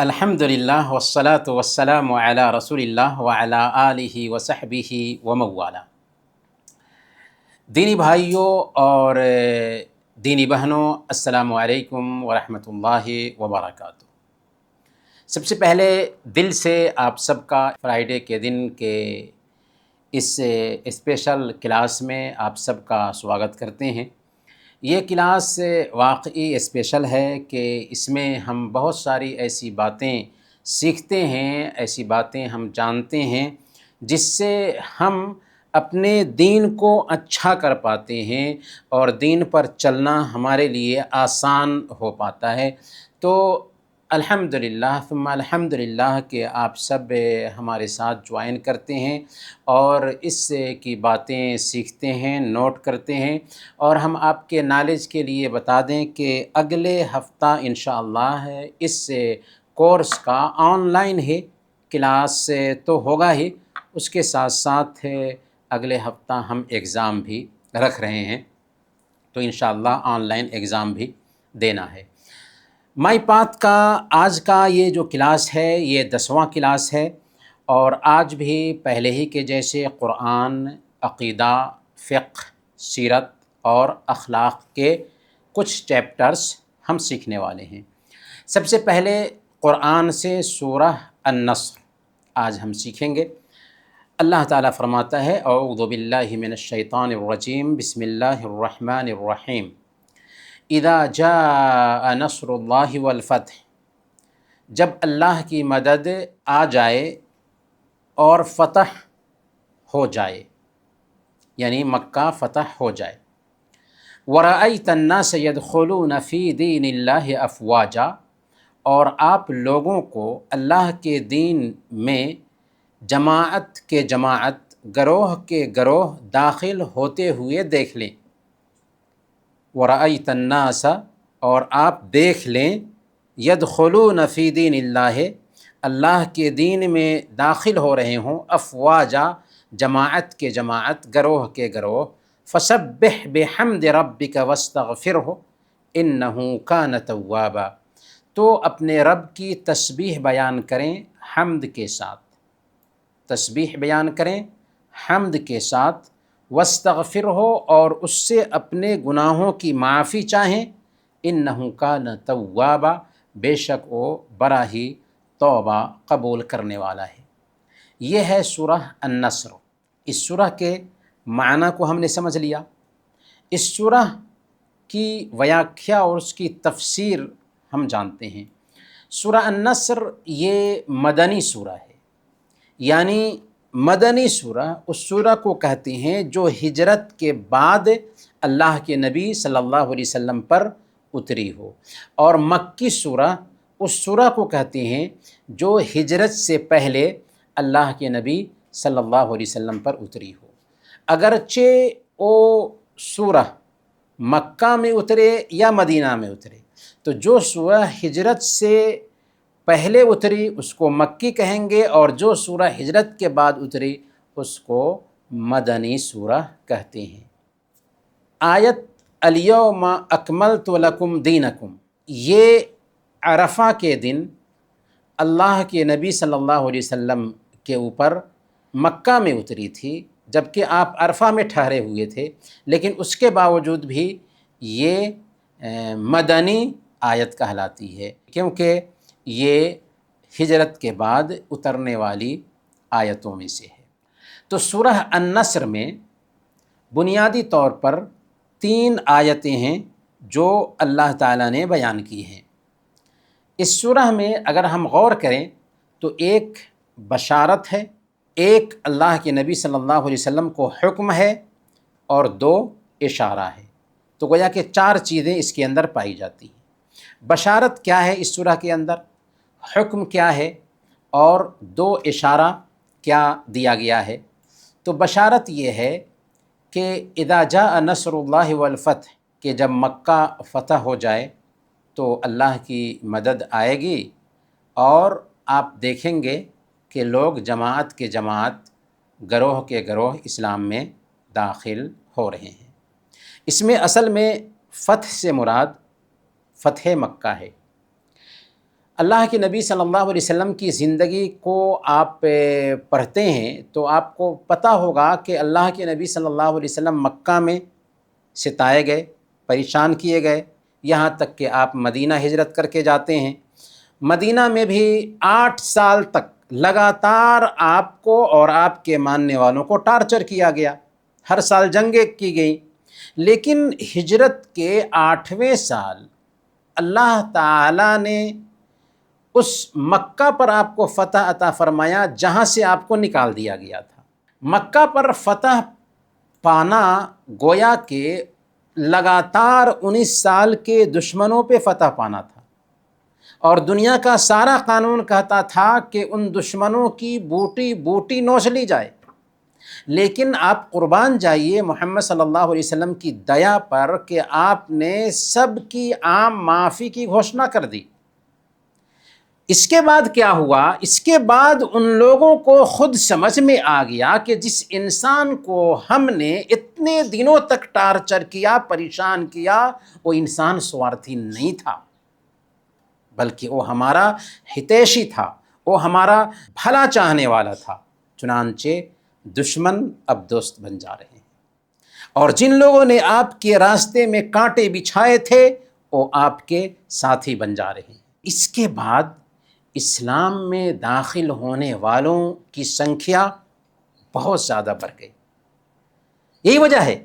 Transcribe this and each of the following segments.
الحمدللہ والصلاة والسلام علی رسول اللہ وعلی آلہ وصحبہ وموالا۔ دینی بھائیوں اور دینی بہنوں، السلام علیکم ورحمۃ اللہ وبرکاتہ۔ سب سے پہلے دل سے آپ سب کا فرائیڈے کے دن کے اس اسپیشل کلاس میں آپ سب کا سواگت کرتے ہیں۔ یہ کلاس واقعی اسپیشل ہے کہ اس میں ہم بہت ساری ایسی باتیں سیکھتے ہیں، ایسی باتیں ہم جانتے ہیں جس سے ہم اپنے دین کو اچھا کر پاتے ہیں اور دین پر چلنا ہمارے لیے آسان ہو پاتا ہے۔ تو الحمدللہ ثم الحمدللہ کہ آپ سب ہمارے ساتھ جوائن کرتے ہیں اور اس کی باتیں سیکھتے ہیں، نوٹ کرتے ہیں۔ اور ہم آپ کے نالج کے لیے بتا دیں کہ اگلے ہفتہ انشاءاللہ اس کورس کا آن لائن ہے، کلاس تو ہوگا ہی، اس کے ساتھ ساتھ اگلے ہفتہ ہم ایگزام بھی رکھ رہے ہیں، تو انشاءاللہ آن لائن ایگزام بھی دینا ہے۔ مائی پاتھ کا آج کا یہ جو کلاس ہے یہ 10واں کلاس ہے، اور آج بھی پہلے ہی کے جیسے قرآن، عقیدہ، فقہ، سیرت اور اخلاق کے کچھ چیپٹرز ہم سیکھنے والے ہیں۔ سب سے پہلے قرآن سے سورہ النصر آج ہم سیکھیں گے۔ اللہ تعالیٰ فرماتا ہے اعوذ باللہ من الشیطان الرجیم بسم اللہ الرحمن الرحیم اذا جاء نصر اللہ والفتح، جب اللہ کی مدد آ جائے اور فتح ہو جائے، یعنی مکہ فتح ہو جائے۔ وَرَأَيْتَ النَّاسَ يَدْخُلُونَ فِي دِينِ اللَّهِ أَفْوَاجًا، اور آپ لوگوں کو اللہ کے دین میں جماعت کے جماعت، گروہ کے گروہ داخل ہوتے ہوئے دیکھ لیں۔ وَرَأَيْتَ النَّاسَ، اور آپ دیکھ لیں، يَدْخُلُونَ فِي دِينِ اللَّهِ، اللہ کے دین میں داخل ہو رہے ہوں، افواجا، جماعت کے جماعت، گروہ کے گروہ۔ فسبح بحمد ربک واستغفرہ انہ کان توابا، تو اپنے رب کی تسبیح بیان کریں حمد کے ساتھ، تسبیح بیان کریں حمد کے ساتھ، واستغفرہ، اور اس سے اپنے گناہوں کی معافی چاہیں، انہ کان توابا، بے شک وہ بڑا ہی توبہ قبول کرنے والا ہے۔ یہ ہے سورہ النصر۔ اس سورہ کے معنی کو ہم نے سمجھ لیا۔ اس سورہ کی ویاکھیا اور اس کی تفسیر ہم جانتے ہیں۔ سورہ النصر یہ مدنی سورہ ہے، یعنی مدنی سورہ اس سورہ کو کہتے ہیں جو ہجرت کے بعد اللہ کے نبی صلی اللہ علیہ وسلم پر اتری ہو، اور مکی سورہ اس سورہ کو کہتے ہیں جو ہجرت سے پہلے اللہ کے نبی صلی اللہ علیہ وسلم پر اتری ہو۔ اگرچہ وہ سورہ مکہ میں اترے یا مدینہ میں اترے، تو جو سورہ ہجرت سے پہلے اتری اس کو مکی کہیں گے، اور جو سورہ ہجرت کے بعد اتری اس کو مدنی سورہ کہتے ہیں۔ آیت الیوم اکملت لکم دینکم، یہ عرفہ کے دن اللہ کے نبی صلی اللہ علیہ وسلم کے اوپر مکہ میں اتری تھی، جبکہ آپ عرفہ میں ٹھہرے ہوئے تھے، لیکن اس کے باوجود بھی یہ مدنی آیت کہلاتی ہے، کیونکہ یہ ہجرت کے بعد اترنے والی آیتوں میں سے ہے۔ تو سورہ النصر میں بنیادی طور پر 3 آیتیں ہیں جو اللہ تعالیٰ نے بیان کی ہیں۔ اس سورہ میں اگر ہم غور کریں تو ایک بشارت ہے، ایک اللہ کے نبی صلی اللہ علیہ وسلم کو حکم ہے، اور 2 اشارہ ہے۔ تو گویا کہ 4 چیزیں اس کے اندر پائی جاتی ہیں۔ بشارت کیا ہے اس سورہ کے اندر، حکم کیا ہے، اور 2 اشارہ کیا دیا گیا ہے۔ تو بشارت یہ ہے کہ اذا جاء نصر اللہ والفتح، کہ جب مکہ فتح ہو جائے تو اللہ کی مدد آئے گی، اور آپ دیکھیں گے کہ لوگ جماعت کے جماعت، گروہ کے گروہ اسلام میں داخل ہو رہے ہیں۔ اس میں اصل میں فتح سے مراد فتح مکہ ہے۔ اللہ کے نبی صلی اللہ علیہ وسلم کی زندگی کو آپ پڑھتے ہیں تو آپ کو پتہ ہوگا کہ اللہ کے نبی صلی اللہ علیہ وسلم مکہ میں ستائے گئے، پریشان کیے گئے، یہاں تک کہ آپ مدینہ ہجرت کر کے جاتے ہیں۔ مدینہ میں بھی 8 سال تک لگاتار آپ کو اور آپ کے ماننے والوں کو ٹارچر کیا گیا، ہر سال جنگیں کی گئیں، لیکن ہجرت کے 8ویں سال اللہ تعالیٰ نے اس مکہ پر آپ کو فتح عطا فرمایا جہاں سے آپ کو نکال دیا گیا تھا۔ مکہ پر فتح پانا گویا کہ لگاتار 19 سال کے دشمنوں پہ فتح پانا تھا، اور دنیا کا سارا قانون کہتا تھا کہ ان دشمنوں کی بوٹی بوٹی نوچ لی جائے، لیکن آپ قربان جائیے محمد صلی اللہ علیہ وسلم کی دیا پر کہ آپ نے سب کی عام معافی کی گھوشنا کر دی۔ اس کے بعد کیا ہوا؟ اس کے بعد ان لوگوں کو خود سمجھ میں آ گیا کہ جس انسان کو ہم نے اتنے دنوں تک ٹارچر کیا، پریشان کیا، وہ انسان سوارتھی نہیں تھا، بلکہ وہ ہمارا ہتیشی تھا، وہ ہمارا بھلا چاہنے والا تھا۔ چنانچہ دشمن اب دوست بن جا رہے ہیں، اور جن لوگوں نے آپ کے راستے میں کانٹے بچھائے تھے وہ آپ کے ساتھی بن جا رہے ہیں۔ اس کے بعد اسلام میں داخل ہونے والوں کی سنکھیا بہت زیادہ بڑھ گئی۔ یہی وجہ ہے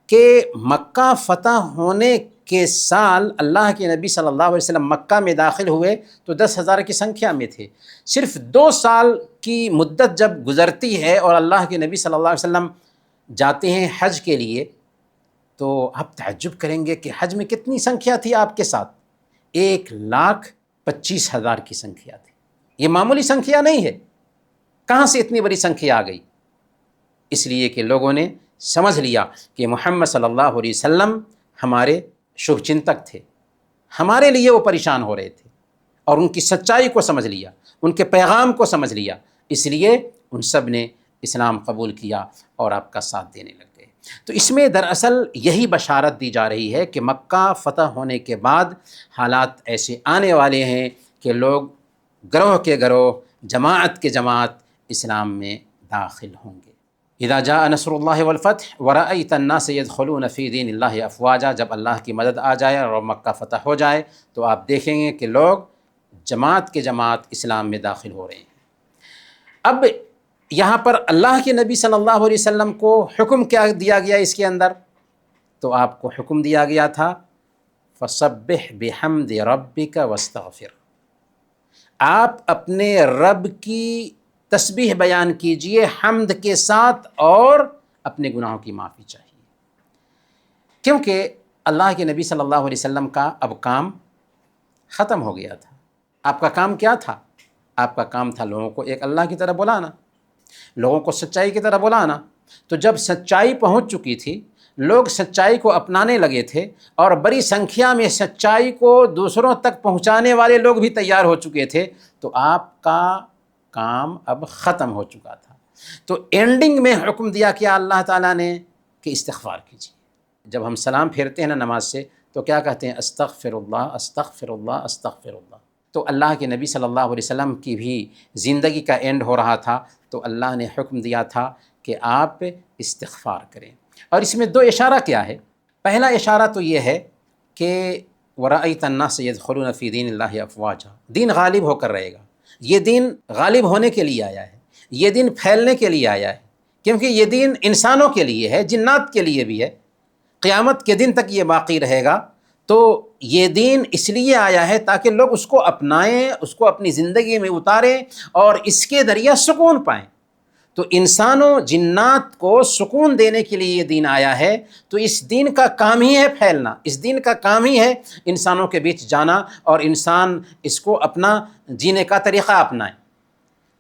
کہ مکہ فتح ہونے کے سال اللہ کے نبی صلی اللہ علیہ وسلم مکہ میں داخل ہوئے تو 10,000 کی سنکھیا میں تھے۔ صرف 2 سال کی مدت جب گزرتی ہے اور اللہ کے نبی صلی اللہ علیہ وسلم جاتے ہیں حج کے لیے، تو آپ تعجب کریں گے کہ حج میں کتنی سنکھیا تھی آپ کے ساتھ؟ 1,25,000 کی سنکھیا تھی۔ یہ معمولی سنکھیا نہیں ہے۔ کہاں سے اتنی بڑی سنکھیا آ گئی؟ اس لیے کہ لوگوں نے سمجھ لیا کہ محمد صلی اللہ علیہ وسلم ہمارے شبھ چنتک تھے، ہمارے لیے وہ پریشان ہو رہے تھے، اور ان کی سچائی کو سمجھ لیا، ان کے پیغام کو سمجھ لیا، اس لیے ان سب نے اسلام قبول کیا اور آپ کا ساتھ دینے لگ گئے۔ تو اس میں دراصل یہی بشارت دی جا رہی ہے کہ مکہ فتح ہونے کے بعد حالات ایسے آنے والے ہیں کہ لوگ گروہ کے گروہ، جماعت کے جماعت اسلام میں داخل ہوں گے۔ اذا جاء نصر اللہ والفتح ورأیت الناس يدخلون فی دین اللہ افواجا، جب اللہ کی مدد آ جائے اور مکہ فتح ہو جائے تو آپ دیکھیں گے کہ لوگ جماعت کے جماعت اسلام میں داخل ہو رہے ہیں۔ اب یہاں پر اللہ کے نبی صلی اللہ علیہ وسلم کو حکم کیا دیا گیا اس کے اندر؟ تو آپ کو حکم دیا گیا تھا فسبح بحمد ربک واستغفر، آپ اپنے رب کی تسبیح بیان کیجئے حمد کے ساتھ اور اپنے گناہوں کی معافی چاہیے، کیونکہ اللہ کے نبی صلی اللہ علیہ وسلم کا اب کام ختم ہو گیا تھا۔ آپ کا کام کیا تھا؟ آپ کا کام تھا لوگوں کو ایک اللہ کی طرف بلانا، لوگوں کو سچائی کی طرف بلانا۔ تو جب سچائی پہنچ چکی تھی، لوگ سچائی کو اپنانے لگے تھے، اور بڑی سنکھیا میں سچائی کو دوسروں تک پہنچانے والے لوگ بھی تیار ہو چکے تھے، تو آپ کا کام اب ختم ہو چکا تھا۔ تو اینڈنگ میں حکم دیا کیا اللہ تعالیٰ نے کہ استغفار کیجیے۔ جب ہم سلام پھیرتے ہیں نا نماز سے تو کیا کہتے ہیں؟ استغفر اللہ استغفر اللہ استغفر اللہ۔ تو اللہ کے نبی صلی اللہ علیہ وسلم کی بھی زندگی کا اینڈ ہو رہا تھا، تو اللہ نے حکم دیا تھا کہ آپ استغفار کریں۔ اور اس میں 2 اشارہ کیا ہے؟ پہلا اشارہ تو یہ ہے کہ وَرَأَيْتَ النَّاسَ يَدْخُلُونَ فِي دِينِ اللَّهِ أَفْوَاجًا، دین غالب ہو کر رہے گا۔ یہ دین غالب ہونے کے لیے آیا ہے، یہ دین پھیلنے کے لیے آیا ہے، کیونکہ یہ دین انسانوں کے لیے ہے، جنات کے لیے بھی ہے، قیامت کے دن تک یہ باقی رہے گا۔ تو یہ دین اس لیے آیا ہے تاکہ لوگ اس کو اپنائیں، اس کو اپنی زندگی میں اتاریں اور اس کے ذریعہ سکون پائیں۔ تو انسانوں جنات کو سکون دینے کے لیے یہ دین آیا ہے، تو اس دین کا کام ہی ہے پھیلنا، اس دین کا کام ہی ہے انسانوں کے بیچ جانا اور انسان اس کو اپنا جینے کا طریقہ اپنائیں۔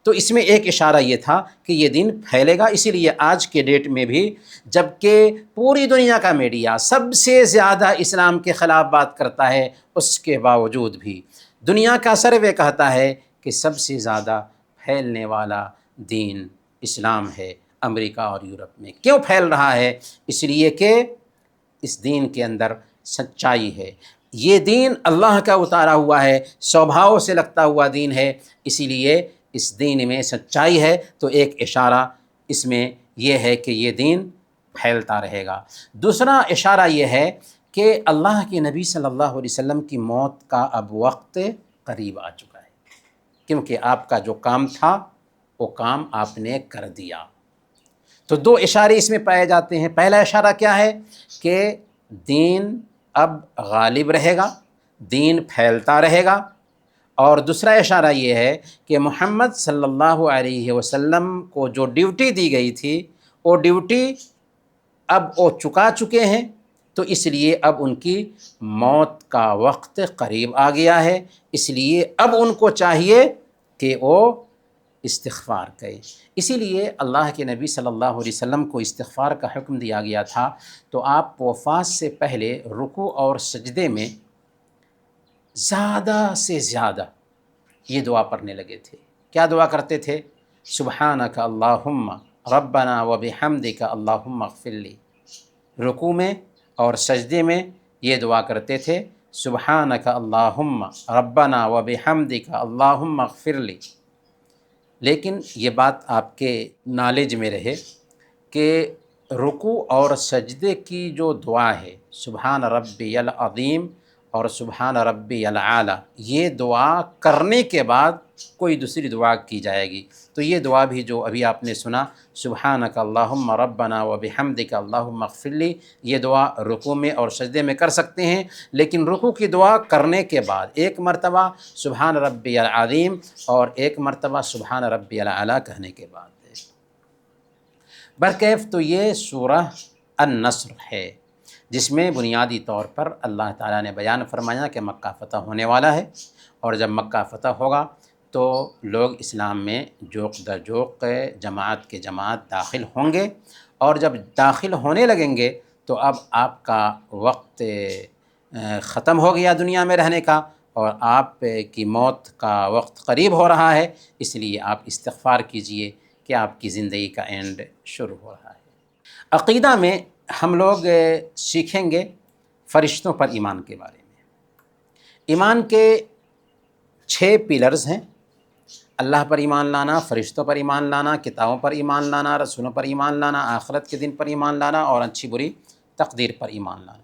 تو اس میں ایک اشارہ یہ تھا کہ یہ دین پھیلے گا۔ اسی لیے آج کے ڈیٹ میں بھی جب کہ پوری دنیا کا میڈیا سب سے زیادہ اسلام کے خلاف بات کرتا ہے، اس کے باوجود بھی دنیا کا سروے کہتا ہے کہ سب سے زیادہ پھیلنے والا دین اسلام ہے امریکہ اور یورپ میں۔ کیوں پھیل رہا ہے؟ اس لیے کہ اس دین کے اندر سچائی ہے، یہ دین اللہ کا اتارا ہوا ہے، سوبھاؤ سے لگتا ہوا دین ہے، اسی لیے اس دین میں سچائی ہے۔ تو ایک اشارہ اس میں یہ ہے کہ یہ دین پھیلتا رہے گا۔ دوسرا اشارہ یہ ہے کہ اللہ کے نبی صلی اللہ علیہ وسلم کی موت کا اب وقت قریب آ چکا ہے، کیونکہ آپ کا جو کام تھا وہ کام آپ نے کر دیا۔ تو دو اشارے اس میں پائے جاتے ہیں۔ پہلا اشارہ کیا ہے کہ دین اب غالب رہے گا، دین پھیلتا رہے گا، اور دوسرا اشارہ یہ ہے کہ محمد صلی اللہ علیہ وسلم کو جو ڈیوٹی دی گئی تھی وہ ڈیوٹی اب وہ چکا چکے ہیں، تو اس لیے اب ان کی موت کا وقت قریب آ گیا ہے، اس لیے اب ان کو چاہیے کہ وہ استغفار کریں۔ اسی لیے اللہ کے نبی صلی اللہ علیہ وسلم کو استغفار کا حکم دیا گیا تھا، تو آپ وفات سے پہلے رکوع اور سجدے میں زیادہ سے زیادہ یہ دعا پڑھنے لگے تھے۔ کیا دعا کرتے تھے؟ سبحانک اللہم ربنا وبحمدک اللہم اغفر لی۔ رکوع میں اور سجدے میں یہ دعا کرتے تھے، سبحانک اللہم ربنا وبحمدک اللہم اغفر لی۔ لیکن یہ بات آپ کے نالج میں رہے کہ رکوع اور سجدے کی جو دعا ہے، سبحان ربی العظیم اور سبحان ربی العالی، یہ دعا کرنے کے بعد کوئی دوسری دعا کی جائے گی۔ تو یہ دعا بھی جو ابھی آپ نے سنا، سبحانک اللہم ربنا وبحمدک اللہم اغفر لی، یہ دعا رکوع میں اور سجدے میں کر سکتے ہیں، لیکن رکوع کی دعا کرنے کے بعد ایک مرتبہ سبحان ربی العظیم اور ایک مرتبہ سبحان ربی العالی کہنے کے بعد برکیف تو یہ سورہ النصر ہے، جس میں بنیادی طور پر اللہ تعالیٰ نے بیان فرمایا کہ مکہ فتح ہونے والا ہے، اور جب مکہ فتح ہوگا تو لوگ اسلام میں جوق در جوق جماعت کے جماعت داخل ہوں گے، اور جب داخل ہونے لگیں گے تو اب آپ کا وقت ختم ہو گیا دنیا میں رہنے کا، اور آپ کی موت کا وقت قریب ہو رہا ہے، اس لیے آپ استغفار کیجئے کہ آپ کی زندگی کا اینڈ شروع ہو رہا ہے۔ عقیدہ میں ہم لوگ سیکھیں گے فرشتوں پر ایمان کے بارے میں۔ ایمان کے 6 پلرز ہیں: اللہ پر ایمان لانا، فرشتوں پر ایمان لانا، کتابوں پر ایمان لانا، رسولوں پر ایمان لانا، آخرت کے دن پر ایمان لانا، اور اچھی بری تقدیر پر ایمان لانا۔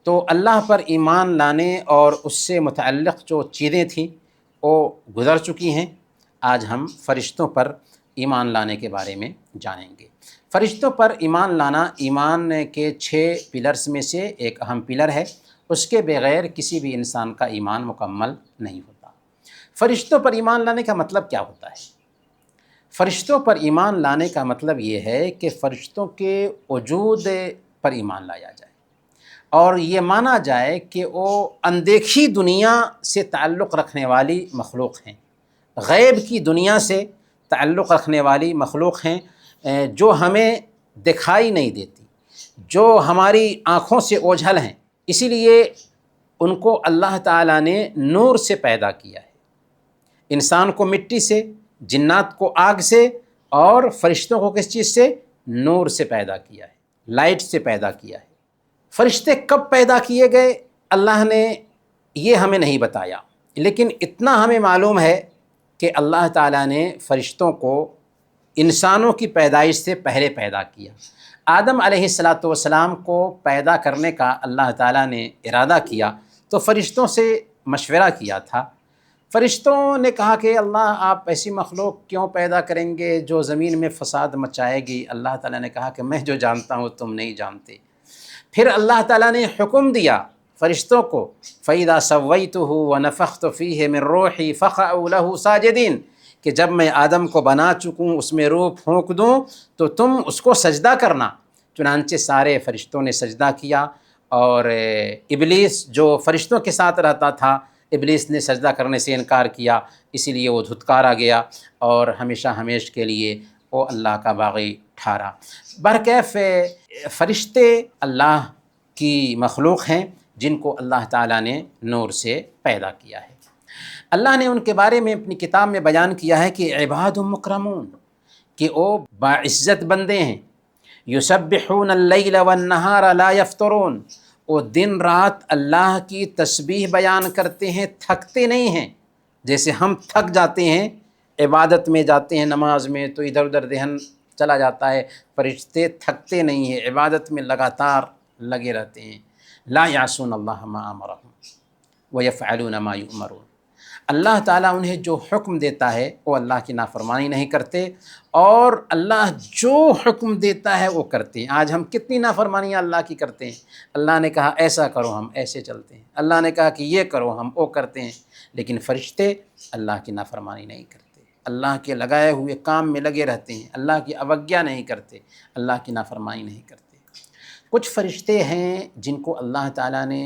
تو اللہ پر ایمان لانے اور اس سے متعلق جو چیزیں تھیں وہ گزر چکی ہیں۔ آج ہم فرشتوں پر ایمان لانے کے بارے میں جانیں گے۔ فرشتوں پر ایمان لانا ایمان کے 6 پلرز میں سے ایک اہم پلر ہے، اس کے بغیر کسی بھی انسان کا ایمان مکمل نہیں ہوتا۔ فرشتوں پر ایمان لانے کا مطلب کیا ہوتا ہے؟ فرشتوں پر ایمان لانے کا مطلب یہ ہے کہ فرشتوں کے وجود پر ایمان لایا جائے، اور یہ مانا جائے کہ وہ اندیکھی دنیا سے تعلق رکھنے والی مخلوق ہیں، غیب کی دنیا سے تعلق رکھنے والی مخلوق ہیں، جو ہمیں دکھائی نہیں دیتی، جو ہماری آنکھوں سے اوجھل ہیں۔ اسی لیے ان کو اللہ تعالیٰ نے نور سے پیدا کیا ہے، انسان کو مٹی سے، جنات کو آگ سے، اور فرشتوں کو کس چیز سے؟ نور سے پیدا کیا ہے، لائٹ سے پیدا کیا ہے۔ فرشتے کب پیدا کیے گئے اللہ نے یہ ہمیں نہیں بتایا، لیکن اتنا ہمیں معلوم ہے کہ اللہ تعالیٰ نے فرشتوں کو انسانوں کی پیدائش سے پہلے پیدا کیا۔ آدم علیہ السلام کو پیدا کرنے کا اللہ تعالیٰ نے ارادہ کیا تو فرشتوں سے مشورہ کیا تھا۔ فرشتوں نے کہا کہ اللہ آپ ایسی مخلوق کیوں پیدا کریں گے جو زمین میں فساد مچائے گی؟ اللہ تعالیٰ نے کہا کہ میں جو جانتا ہوں تم نہیں جانتے۔ پھر اللہ تعالیٰ نے حکم دیا فرشتوں کو، فَإِذَا سَوَّيْتُهُ وَنَفَخْتُ فِيهِ مِن رُوحِي فَقَعُوا لَهُ سَاجِدِينَ، کہ جب میں آدم کو بنا چکوں، اس میں روح پھونک دوں تو تم اس کو سجدہ کرنا۔ چنانچہ سارے فرشتوں نے سجدہ کیا، اور ابلیس جو فرشتوں کے ساتھ رہتا تھا، ابلیس نے سجدہ کرنے سے انکار کیا، اسی لیے وہ دھتکارا گیا اور ہمیشہ ہمیش کے لیے وہ اللہ کا باغی ٹھہرا۔ برکیف فرشتے اللہ کی مخلوق ہیں جن کو اللہ تعالیٰ نے نور سے پیدا کیا ہے۔ اللہ نے ان کے بارے میں اپنی کتاب میں بیان کیا ہے کہ عباد مکرمون، کہ وہ باعزت بندے ہیں، یسبحون اللیل والنہار لا یفترون، وہ دن رات اللہ کی تسبیح بیان کرتے ہیں، تھکتے نہیں ہیں۔ جیسے ہم تھک جاتے ہیں عبادت میں جاتے ہیں، نماز میں تو ادھر ادھر ذہن چلا جاتا ہے، فرشتے تھکتے نہیں ہیں، عبادت میں لگاتار لگے رہتے ہیں۔ لا یعصون اللہ ما امرہم ویفعلون ما یؤمرون۔ اللہ تعالیٰ انہیں جو حکم دیتا ہے وہ اللہ کی نافرمانی نہیں کرتے، اور اللہ جو حکم دیتا ہے وہ کرتے ہیں۔ آج ہم کتنی نافرمانیاں اللہ کی کرتے ہیں۔ اللہ نے کہا ایسا کرو، ہم ایسے چلتے ہیں۔ اللہ نے کہا کہ یہ کرو، ہم وہ کرتے ہیں۔ لیکن فرشتے اللہ کی نافرمانی نہیں کرتے، اللہ کے لگائے ہوئے کام میں لگے رہتے ہیں، اللہ کی اوگیا نہیں کرتے، اللہ کی نافرمانی نہیں کرتے۔ کچھ فرشتے ہیں جن کو اللہ تعالیٰ نے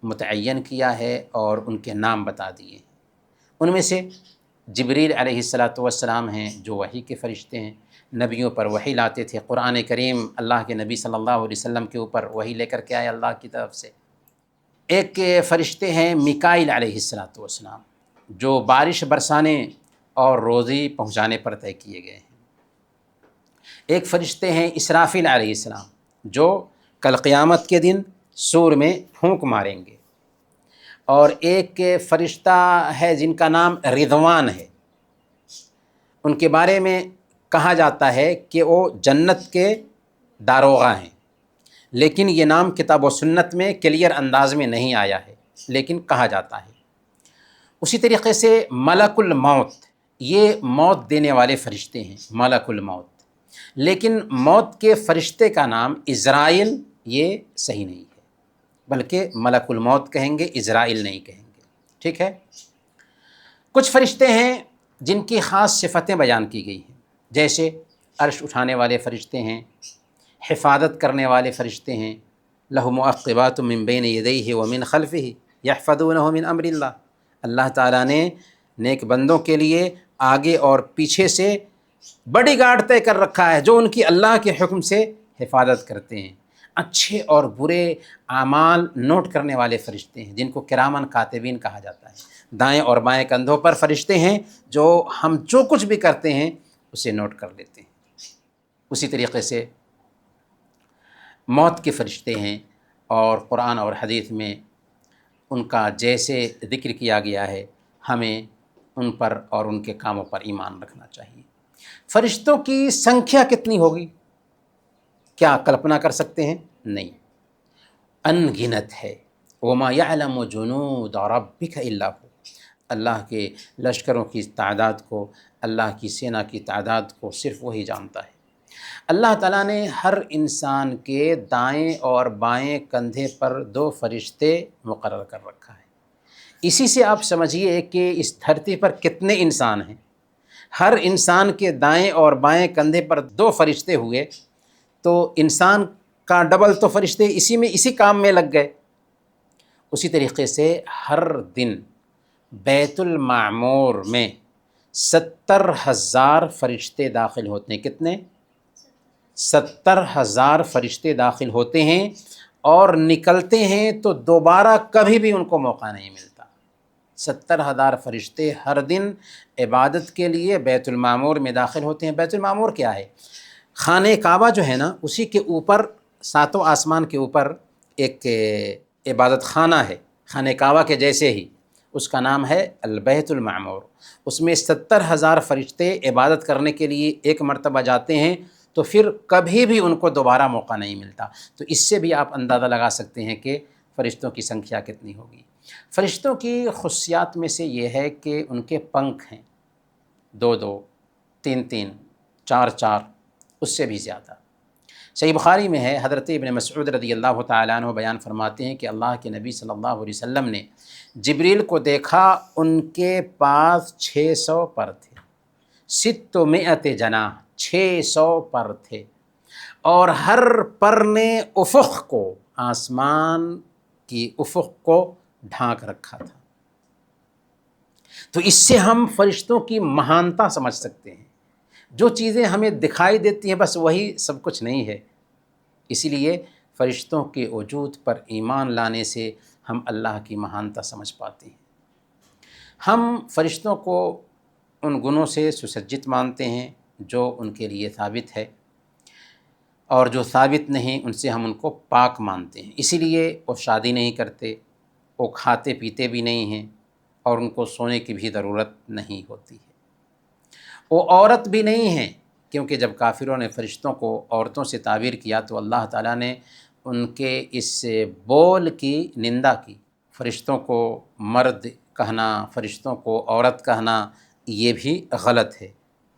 متعین کیا ہے اور ان کے نام بتا دیے ہیں۔ ان میں سے جبریل علیہ السلام ہیں جو وحی کے فرشتے ہیں، نبیوں پر وحی لاتے تھے۔ قرآن کریم اللہ کے نبی صلی اللہ علیہ وسلم کے اوپر وحی لے کر کے آئے اللہ کی طرف سے۔ ایک فرشتے ہیں میکائیل علیہ السلام جو بارش برسانے اور روزی پہنچانے پر طے کیے گئے ہیں۔ ایک فرشتے ہیں اسرافیل علیہ السلام جو کل قیامت کے دن سور میں پھونک ماریں گے۔ اور ایک فرشتہ ہے جن کا نام رضوان ہے، ان کے بارے میں کہا جاتا ہے کہ وہ جنت کے داروغہ ہیں، لیکن یہ نام کتاب و سنت میں کلیئر انداز میں نہیں آیا ہے، لیکن کہا جاتا ہے۔ اسی طریقے سے ملک الموت، یہ موت دینے والے فرشتے ہیں، ملک الموت۔ لیکن موت کے فرشتے کا نام عزرائیل یہ صحیح نہیں ہے، بلکہ ملک الموت کہیں گے، عزرائیل نہیں کہیں گے، ٹھیک ہے۔ کچھ فرشتے ہیں جن کی خاص صفتیں بیان کی گئی ہیں، جیسے عرش اٹھانے والے فرشتے ہیں، حفاظت کرنے والے فرشتے ہیں، لہ معقبات من بین یدیہ ومن خلفہ یحفظونہ من امر اللہ۔ اللہ تعالیٰ نے نیک بندوں کے لیے آگے اور پیچھے سے بڑی گارڈ طے کر رکھا ہے جو ان کی اللہ کے حکم سے حفاظت کرتے ہیں۔ اچھے اور برے اعمال نوٹ کرنے والے فرشتے ہیں جن کو کرامن کاتبین کہا جاتا ہے۔ دائیں اور بائیں کندھوں پر فرشتے ہیں جو ہم جو کچھ بھی کرتے ہیں اسے نوٹ کر لیتے ہیں۔ اسی طریقے سے موت کے فرشتے ہیں، اور قرآن اور حدیث میں ان کا جیسے ذکر کیا گیا ہے ہمیں ان پر اور ان کے کاموں پر ایمان رکھنا چاہیے۔ فرشتوں کی سنکھیا کتنی ہوگی، کیا کلپنا کر سکتے ہیں؟ نہیں، ان گنت ہے۔ وما یعلم جنود ربک الا هو۔ اللہ کے لشکروں کی تعداد کو، اللہ کی سینا کی تعداد کو صرف وہی جانتا ہے۔ اللہ تعالیٰ نے ہر انسان کے دائیں اور بائیں کندھے پر 2 فرشتے مقرر کر رکھا ہے۔ اسی سے آپ سمجھیے کہ اس دھرتی پر کتنے انسان ہیں۔ ہر انسان کے دائیں اور بائیں کندھے پر 2 فرشتے ہوئے تو انسان کا ڈبل تو فرشتے اسی کام میں لگ گئے۔ اسی طریقے سے ہر دن بیت المعمور میں 70,000 فرشتے داخل ہوتے ہیں۔ کتنے؟ 70,000 فرشتے داخل ہوتے ہیں، اور نکلتے ہیں تو دوبارہ کبھی بھی ان کو موقع نہیں ملتا۔ 70,000 فرشتے ہر دن عبادت کے لیے بیت المعمور میں داخل ہوتے ہیں۔ بیت المعمور کیا ہے؟ خانہ کعبہ جو ہے نا، اسی کے اوپر 7 آسمان کے اوپر ایک عبادت خانہ ہے، خانہ کعبہ کے جیسے ہی، اس کا نام ہے البیت المعمور۔ اس میں 70,000 فرشتے عبادت کرنے کے لیے ایک مرتبہ جاتے ہیں تو پھر کبھی بھی ان کو دوبارہ موقع نہیں ملتا۔ تو اس سے بھی آپ اندازہ لگا سکتے ہیں کہ فرشتوں کی سنکھیا کتنی ہوگی۔ فرشتوں کی خصوصیات میں سے یہ ہے کہ ان کے پنکھ ہیں، 2 3 4 اس سے بھی زیادہ۔ صحیح بخاری میں ہے، حضرت ابن مسعود رضی اللہ تعالیٰ عنہ بیان فرماتے ہیں کہ اللہ کے نبی صلی اللہ علیہ وسلم نے جبریل کو دیکھا، ان کے پاس 600 پر تھے، 600 جناح، 600 پر تھے، اور ہر پر نے افق کو، آسمان کی افق کو ڈھانک رکھا تھا۔ تو اس سے ہم فرشتوں کی مہانتا سمجھ سکتے ہیں۔ جو چیزیں ہمیں دکھائی دیتی ہیں بس وہی سب کچھ نہیں ہے۔ اسی لیے فرشتوں کے وجود پر ایمان لانے سے ہم اللہ کی مہانتا سمجھ پاتے ہیں۔ ہم فرشتوں کو ان گنوں سے سسجت مانتے ہیں جو ان کے لیے ثابت ہے، اور جو ثابت نہیں ان سے ہم ان کو پاک مانتے ہیں۔ اسی لیے وہ شادی نہیں کرتے، وہ کھاتے پیتے بھی نہیں ہیں، اور ان کو سونے کی بھی ضرورت نہیں ہوتی ہے۔ وہ عورت بھی نہیں ہیں، کیونکہ جب کافروں نے فرشتوں کو عورتوں سے تعبیر کیا تو اللہ تعالیٰ نے ان کے اس بول کی نندا کی۔ فرشتوں کو مرد کہنا، فرشتوں کو عورت کہنا، یہ بھی غلط ہے۔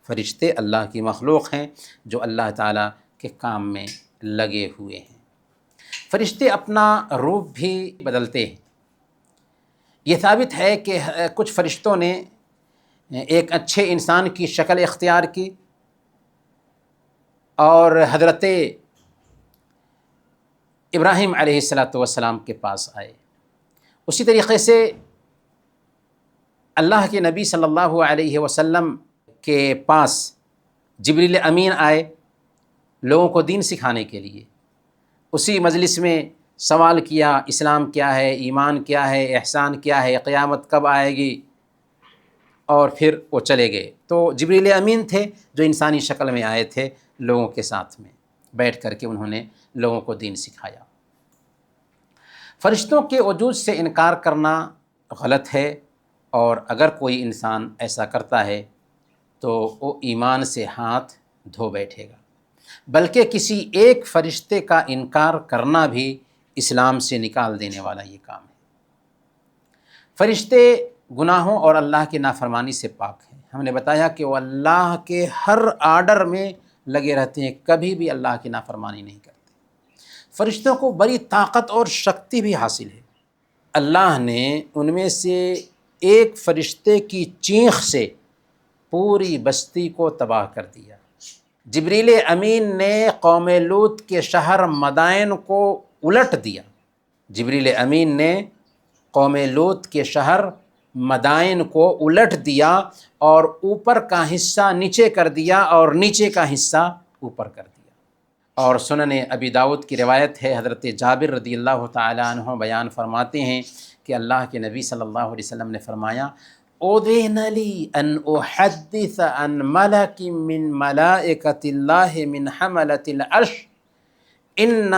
فرشتے اللہ کی مخلوق ہیں جو اللہ تعالیٰ کے کام میں لگے ہوئے ہیں۔ فرشتے اپنا روپ بھی بدلتے ہیں۔ یہ ثابت ہے کہ کچھ فرشتوں نے ایک اچھے انسان کی شکل اختیار کی اور حضرت ابراہیم علیہ السلام کے پاس آئے۔ اسی طریقے سے اللہ کے نبی صلی اللہ علیہ وسلم کے پاس جبریل امین آئے لوگوں کو دین سکھانے کے لیے۔ اسی مجلس میں سوال کیا، اسلام کیا ہے، ایمان کیا ہے، احسان کیا ہے، قیامت کب آئے گی، اور پھر وہ چلے گئے۔ تو جبریل امین تھے جو انسانی شکل میں آئے تھے، لوگوں کے ساتھ میں بیٹھ کر کے انہوں نے لوگوں کو دین سکھایا۔ فرشتوں کے وجود سے انکار کرنا غلط ہے، اور اگر کوئی انسان ایسا کرتا ہے تو وہ ایمان سے ہاتھ دھو بیٹھے گا۔ بلکہ کسی ایک فرشتے کا انکار کرنا بھی اسلام سے نکال دینے والا یہ کام ہے۔ فرشتے گناہوں اور اللہ کی نافرمانی سے پاک ہیں۔ ہم نے بتایا کہ وہ اللہ کے ہر آرڈر میں لگے رہتے ہیں، کبھی بھی اللہ کی نافرمانی نہیں کرتے۔ فرشتوں کو بڑی طاقت اور شکتی بھی حاصل ہے۔ اللہ نے ان میں سے ایک فرشتے کی چینخ سے پوری بستی کو تباہ کر دیا۔ جبریل امین نے قوم لوط کے شہر مدائن کو الٹ دیا۔ جبریل امین نے قوم لوط کے شہر مدائن کو الٹ دیا، اور اوپر کا حصہ نیچے کر دیا اور نیچے کا حصہ اوپر کر دیا۔ اور سنن ابی داؤد کی روایت ہے، حضرت جابر رضی اللہ تعالیٰ عنہ بیان فرماتے ہیں کہ اللہ کے نبی صلی اللہ علیہ وسلم نے فرمایا، اذن لی ان احدث عن ملک من ملائکۃ اللہ من حملۃ العرش ان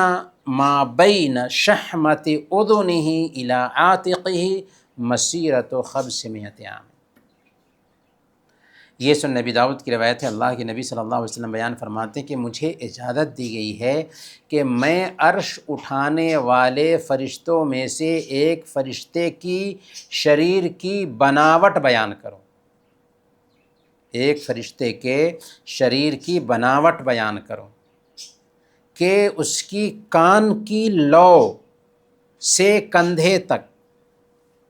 ما بین شحمۃ اذنہ الی عاتقہ مسیرۃ 500 عام۔ یہ سنن نبی داؤد کی روایت ہے۔ اللہ کے نبی صلی اللہ علیہ وسلم بیان فرماتے ہیں کہ مجھے اجازت دی گئی ہے کہ میں عرش اٹھانے والے فرشتوں میں سے ایک فرشتے کی شریر کی بناوٹ بیان کروں، ایک فرشتے کے شریر کی بناوٹ بیان کروں کہ اس کی کان کی لو سے کندھے تک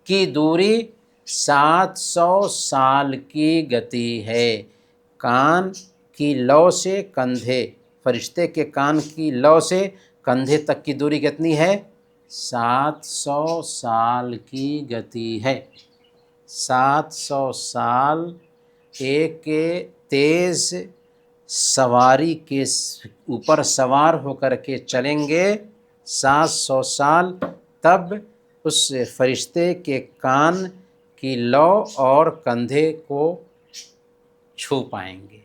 کی دوری 700 سال کی گتی ہے۔ کان کی لو سے کندھے، فرشتے کے کان کی لو سے کندھے تک کی دوری کتنی ہے؟ 700 سال کی گتی ہے۔ 700 سال ایک تیز سواری کے اوپر سوار ہو کر کے چلیں گے 700 سال، تب اس فرشتے کے کان کی لو اور کندھے کو چھو پائیں گے۔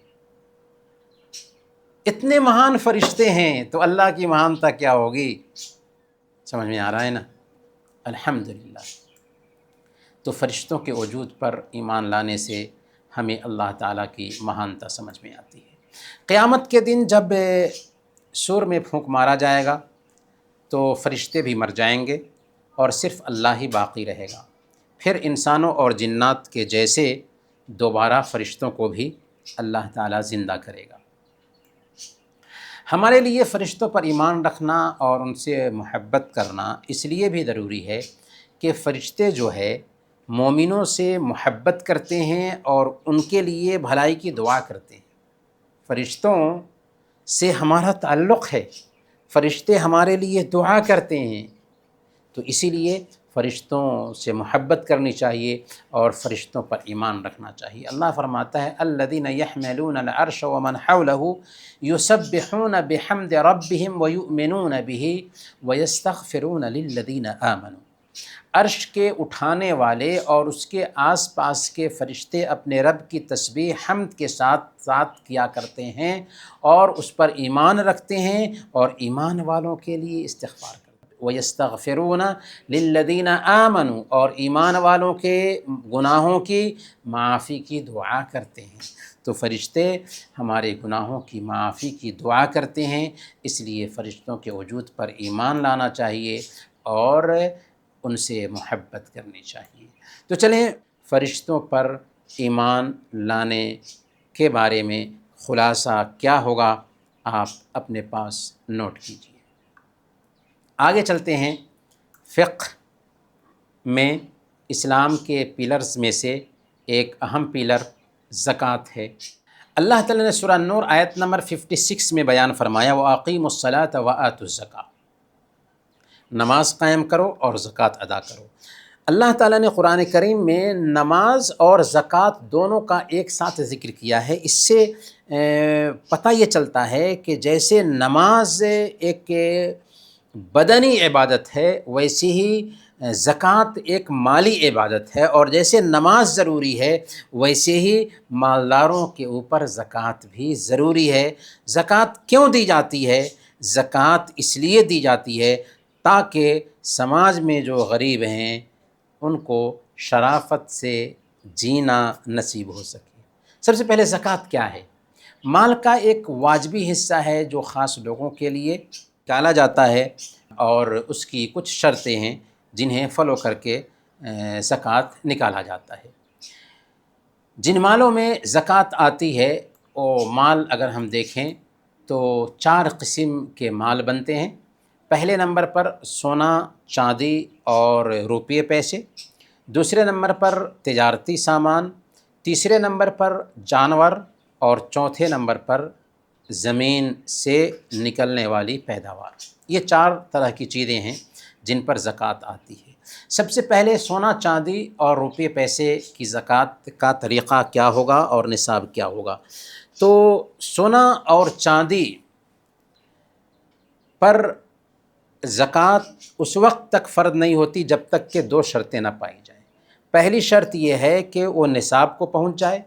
اتنے مہان فرشتے ہیں تو اللہ کی مہانتا کیا ہوگی؟ سمجھ میں آ رہا ہے نا؟ الحمدللہ۔ تو فرشتوں کے وجود پر ایمان لانے سے ہمیں اللہ تعالیٰ کی مہانتا سمجھ میں آتی ہے۔ قیامت کے دن جب سور میں پھونک مارا جائے گا تو فرشتے بھی مر جائیں گے اور صرف اللہ ہی باقی رہے گا۔ پھر انسانوں اور جنات کے جیسے دوبارہ فرشتوں کو بھی اللہ تعالیٰ زندہ کرے گا۔ ہمارے لیے فرشتوں پر ایمان رکھنا اور ان سے محبت کرنا اس لیے بھی ضروری ہے کہ فرشتے جو ہے مومنوں سے محبت کرتے ہیں اور ان کے لیے بھلائی کی دعا کرتے ہیں۔ فرشتوں سے ہمارا تعلق ہے، فرشتے ہمارے لیے دعا کرتے ہیں، تو اسی لیے فرشتوں سے محبت کرنی چاہیے اور فرشتوں پر ایمان رکھنا چاہیے۔ اللہ فرماتا ہے الذین یحملون العرش ومن حولہ یسبحون بحمد ربہم ویؤمنون بہ ویستغفرون للذین آمنوا۔ عرش کے اٹھانے والے اور اس کے آس پاس کے فرشتے اپنے رب کی تسبیح حمد کے ساتھ ساتھ کیا کرتے ہیں اور اس پر ایمان رکھتے ہیں اور ایمان والوں کے لیے استغفار کرتے ہیں۔ وَيَسْتَغْفِرُونَ لِلَّذِينَ آمَنُوا، اور ایمان والوں کے گناہوں کی معافی کی دعا کرتے ہیں۔ تو فرشتے ہمارے گناہوں کی معافی کی دعا کرتے ہیں، اس لیے فرشتوں کے وجود پر ایمان لانا چاہیے اور ان سے محبت کرنی چاہیے۔ تو چلیں فرشتوں پر ایمان لانے کے بارے میں خلاصہ کیا ہوگا آپ اپنے پاس نوٹ کیجیے۔ آگے چلتے ہیں۔ فقہ میں اسلام کے پلرز میں سے ایک اہم پلر زکوٰۃ ہے۔ اللہ تعالیٰ نے سورہ نور آیت نمبر 56 میں بیان فرمایا وَأَقِیمُوا الصَّلَاةَ وَآتُوا الزَّکَاۃَ، نماز قائم کرو اور زکوٰۃ ادا کرو۔ اللہ تعالیٰ نے قرآن کریم میں نماز اور زکوٰۃ دونوں کا ایک ساتھ ذکر کیا ہے۔ اس سے پتہ یہ چلتا ہے کہ جیسے نماز ایک بدنی عبادت ہے، ویسے ہی زکوٰۃ ایک مالی عبادت ہے، اور جیسے نماز ضروری ہے ویسے ہی مالداروں کے اوپر زکوٰۃ بھی ضروری ہے۔ زکوٰۃ کیوں دی جاتی ہے؟ زکوٰۃ اس لیے دی جاتی ہے تاکہ سماج میں جو غریب ہیں ان کو شرافت سے جینا نصیب ہو سکے۔ سب سے پہلے زکوٰۃ کیا ہے؟ مال کا ایک واجبی حصہ ہے جو خاص لوگوں کے لیے نکالا جاتا ہے، اور اس کی کچھ شرطیں ہیں جنہیں فالو کر کے زکوٰۃ نکالا جاتا ہے۔ جن مالوں میں زکوٰۃ آتی ہے وہ مال اگر ہم دیکھیں تو 4 قسم کے مال بنتے ہیں۔ پہلے نمبر پر سونا، چاندی اور روپے پیسے، دوسرے نمبر پر تجارتی سامان، تیسرے نمبر پر جانور، اور چوتھے نمبر پر زمین سے نکلنے والی پیداوار۔ یہ 4 طرح کی چیزیں ہیں جن پر زکوٰۃ آتی ہے۔ سب سے پہلے سونا، چاندی اور روپے پیسے کی زکوٰۃ کا طریقہ کیا ہوگا اور نصاب کیا ہوگا؟ تو سونا اور چاندی پر زکوٰۃ اس وقت تک فرض نہیں ہوتی جب تک کہ 2 شرطیں نہ پائی جائیں۔ پہلی شرط یہ ہے کہ وہ نصاب کو پہنچ جائے،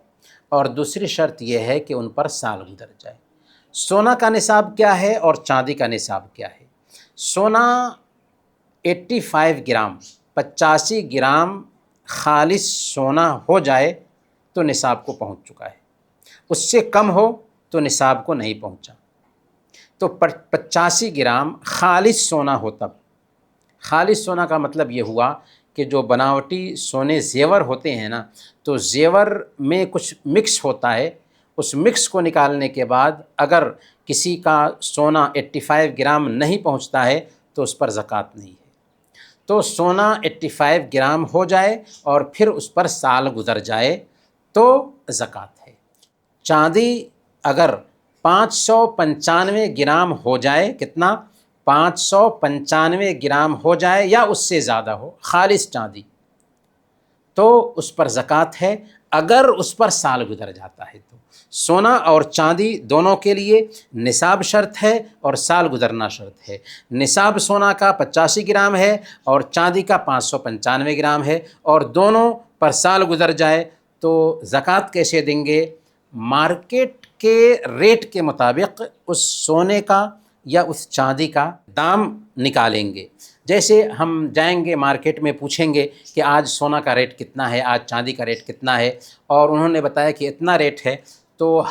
اور دوسری شرط یہ ہے کہ ان پر سال گزر جائے۔ سونا کا نصاب کیا ہے اور چاندی کا نصاب کیا ہے؟ سونا 85 گرام 85 گرام خالص سونا ہو جائے تو نصاب کو پہنچ چکا ہے، اس سے کم ہو تو نصاب کو نہیں پہنچا۔ تو 85 گرام خالص سونا ہو تب۔ خالص سونا کا مطلب یہ ہوا کہ جو بناوٹی سونے زیور ہوتے ہیں نا، تو زیور میں کچھ مکس ہوتا ہے، اس مکس کو نکالنے کے بعد اگر کسی کا سونا 85 گرام نہیں پہنچتا ہے تو اس پر زکوٰۃ نہیں ہے۔ تو سونا 85 گرام ہو جائے اور پھر اس پر سال گزر جائے تو زکوٰۃ ہے۔ چاندی اگر 595 گرام ہو جائے، کتنا؟ 595 گرام ہو جائے یا اس سے زیادہ ہو، خالص چاندی، تو اس پر زکوٰۃ ہے۔ اگر اس پر سال گزر جاتا ہے تو سونا اور چاندی دونوں کے لیے نصاب شرط ہے اور سال گزرنا شرط ہے۔ نصاب سونا کا 85 گرام ہے اور چاندی کا 595 گرام ہے، اور دونوں پر سال گزر جائے تو زکوٰۃ کیسے دیں گے؟ مارکیٹ کے ریٹ کے مطابق اس سونے کا یا اس چاندی کا دام نکالیں گے۔ جیسے ہم جائیں گے مارکیٹ میں، پوچھیں گے کہ آج سونا کا ریٹ کتنا ہے، آج چاندی کا ریٹ کتنا ہے، اور انہوں نے بتایا کہ اتنا ریٹ ہے، تو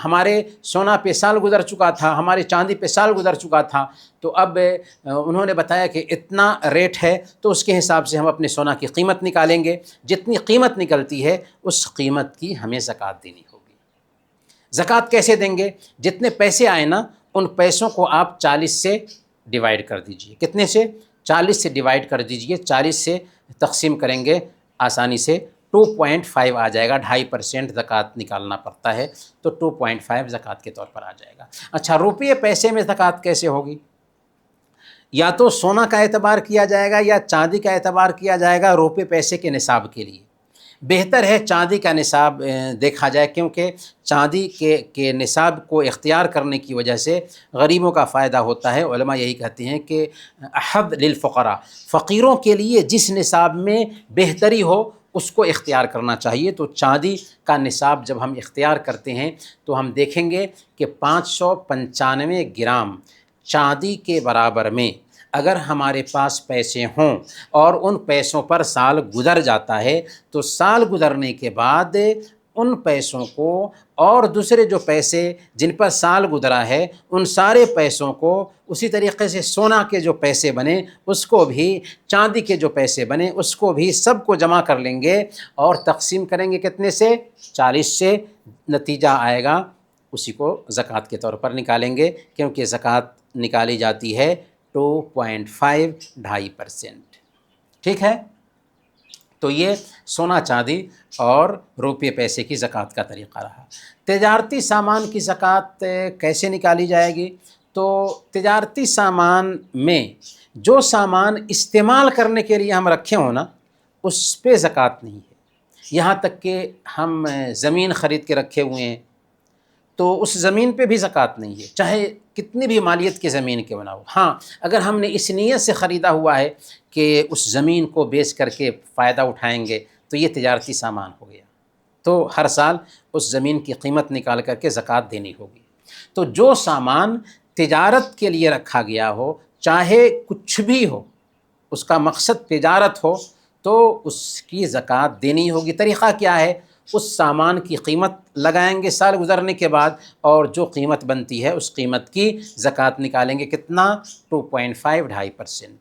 ہمارے سونا پہ سال گزر چکا تھا، ہمارے چاندی پہ سال گزر چکا تھا، تو اب انہوں نے بتایا کہ اتنا ریٹ ہے، تو اس کے حساب سے ہم اپنے سونا کی قیمت نکالیں گے۔ جتنی قیمت نکلتی ہے اس قیمت کی ہمیں زکوٰۃ دینی ہوگی۔ زکوٰۃ کیسے دیں گے؟ جتنے پیسے آئے نا، ان پیسوں کو آپ 40 سے ڈیوائیڈ کر دیجئے۔ کتنے سے؟ 40 سے ڈیوائیڈ کر دیجئے۔ 40 سے تقسیم کریں گے آسانی سے 2.5 آ جائے گا۔ 2.5% زکوٰۃ نکالنا پڑتا ہے، تو 2.5 زکوٰۃ کے طور پر آ جائے گا۔ اچھا، روپے پیسے میں زکوٰۃ کیسے ہوگی؟ یا تو سونا کا اعتبار کیا جائے گا یا چاندی کا اعتبار کیا جائے گا روپے پیسے کے نصاب کے لیے۔ بہتر ہے چاندی کا نصاب دیکھا جائے، کیونکہ چاندی کے نصاب کو اختیار کرنے کی وجہ سے غریبوں کا فائدہ ہوتا ہے۔ علماء یہی کہتے ہیں کہ احب للفقراء، فقیروں کے لیے جس نصاب میں بہتری ہو اس کو اختیار کرنا چاہیے۔ تو چاندی کا نصاب جب ہم اختیار کرتے ہیں تو ہم دیکھیں گے کہ 595 گرام چاندی کے برابر میں اگر ہمارے پاس پیسے ہوں اور ان پیسوں پر سال گزر جاتا ہے، تو سال گزرنے کے بعد ان پیسوں کو اور دوسرے جو پیسے جن پر سال گزرا ہے ان سارے پیسوں کو، اسی طریقے سے سونا کے جو پیسے بنے اس کو بھی، چاندی کے جو پیسے بنے اس کو بھی، سب کو جمع کر لیں گے اور تقسیم کریں گے کتنے سے؟ 40 سے۔ نتیجہ آئے گا اسی کو زکوٰۃ کے طور پر نکالیں گے، کیونکہ زکوٰۃ نکالی جاتی ہے 2.5 2.5%۔ ٹھیک ہے، تو یہ سونا چاندی اور روپے پیسے کی زکوٰۃ کا طریقہ رہا۔ تجارتی سامان کی زکوٰۃ کیسے نکالی جائے گی؟ تو تجارتی سامان میں جو سامان استعمال کرنے کے لیے ہم رکھے ہوں نا، اس پہ زکوٰۃ نہیں ہے۔ یہاں تک کہ ہم زمین خرید کے رکھے ہوئے ہیں تو اس زمین پہ بھی زکوٰۃ نہیں ہے، چاہے کتنی بھی مالیت کی زمین کیوں نہ ہو۔ ہاں، اگر ہم نے اس نیت سے خریدا ہوا ہے کہ اس زمین کو بیچ کر کے فائدہ اٹھائیں گے تو یہ تجارتی سامان ہو گیا، تو ہر سال اس زمین کی قیمت نکال کر کے زکوٰۃ دینی ہوگی۔ تو جو سامان تجارت کے لیے رکھا گیا ہو، چاہے کچھ بھی ہو، اس کا مقصد تجارت ہو، تو اس کی زکوٰۃ دینی ہوگی۔ طریقہ کیا ہے؟ اس سامان کی قیمت لگائیں گے سال گزرنے کے بعد، اور جو قیمت بنتی ہے اس قیمت کی زکوٰۃ نکالیں گے۔ کتنا؟ 2.5 2.5%۔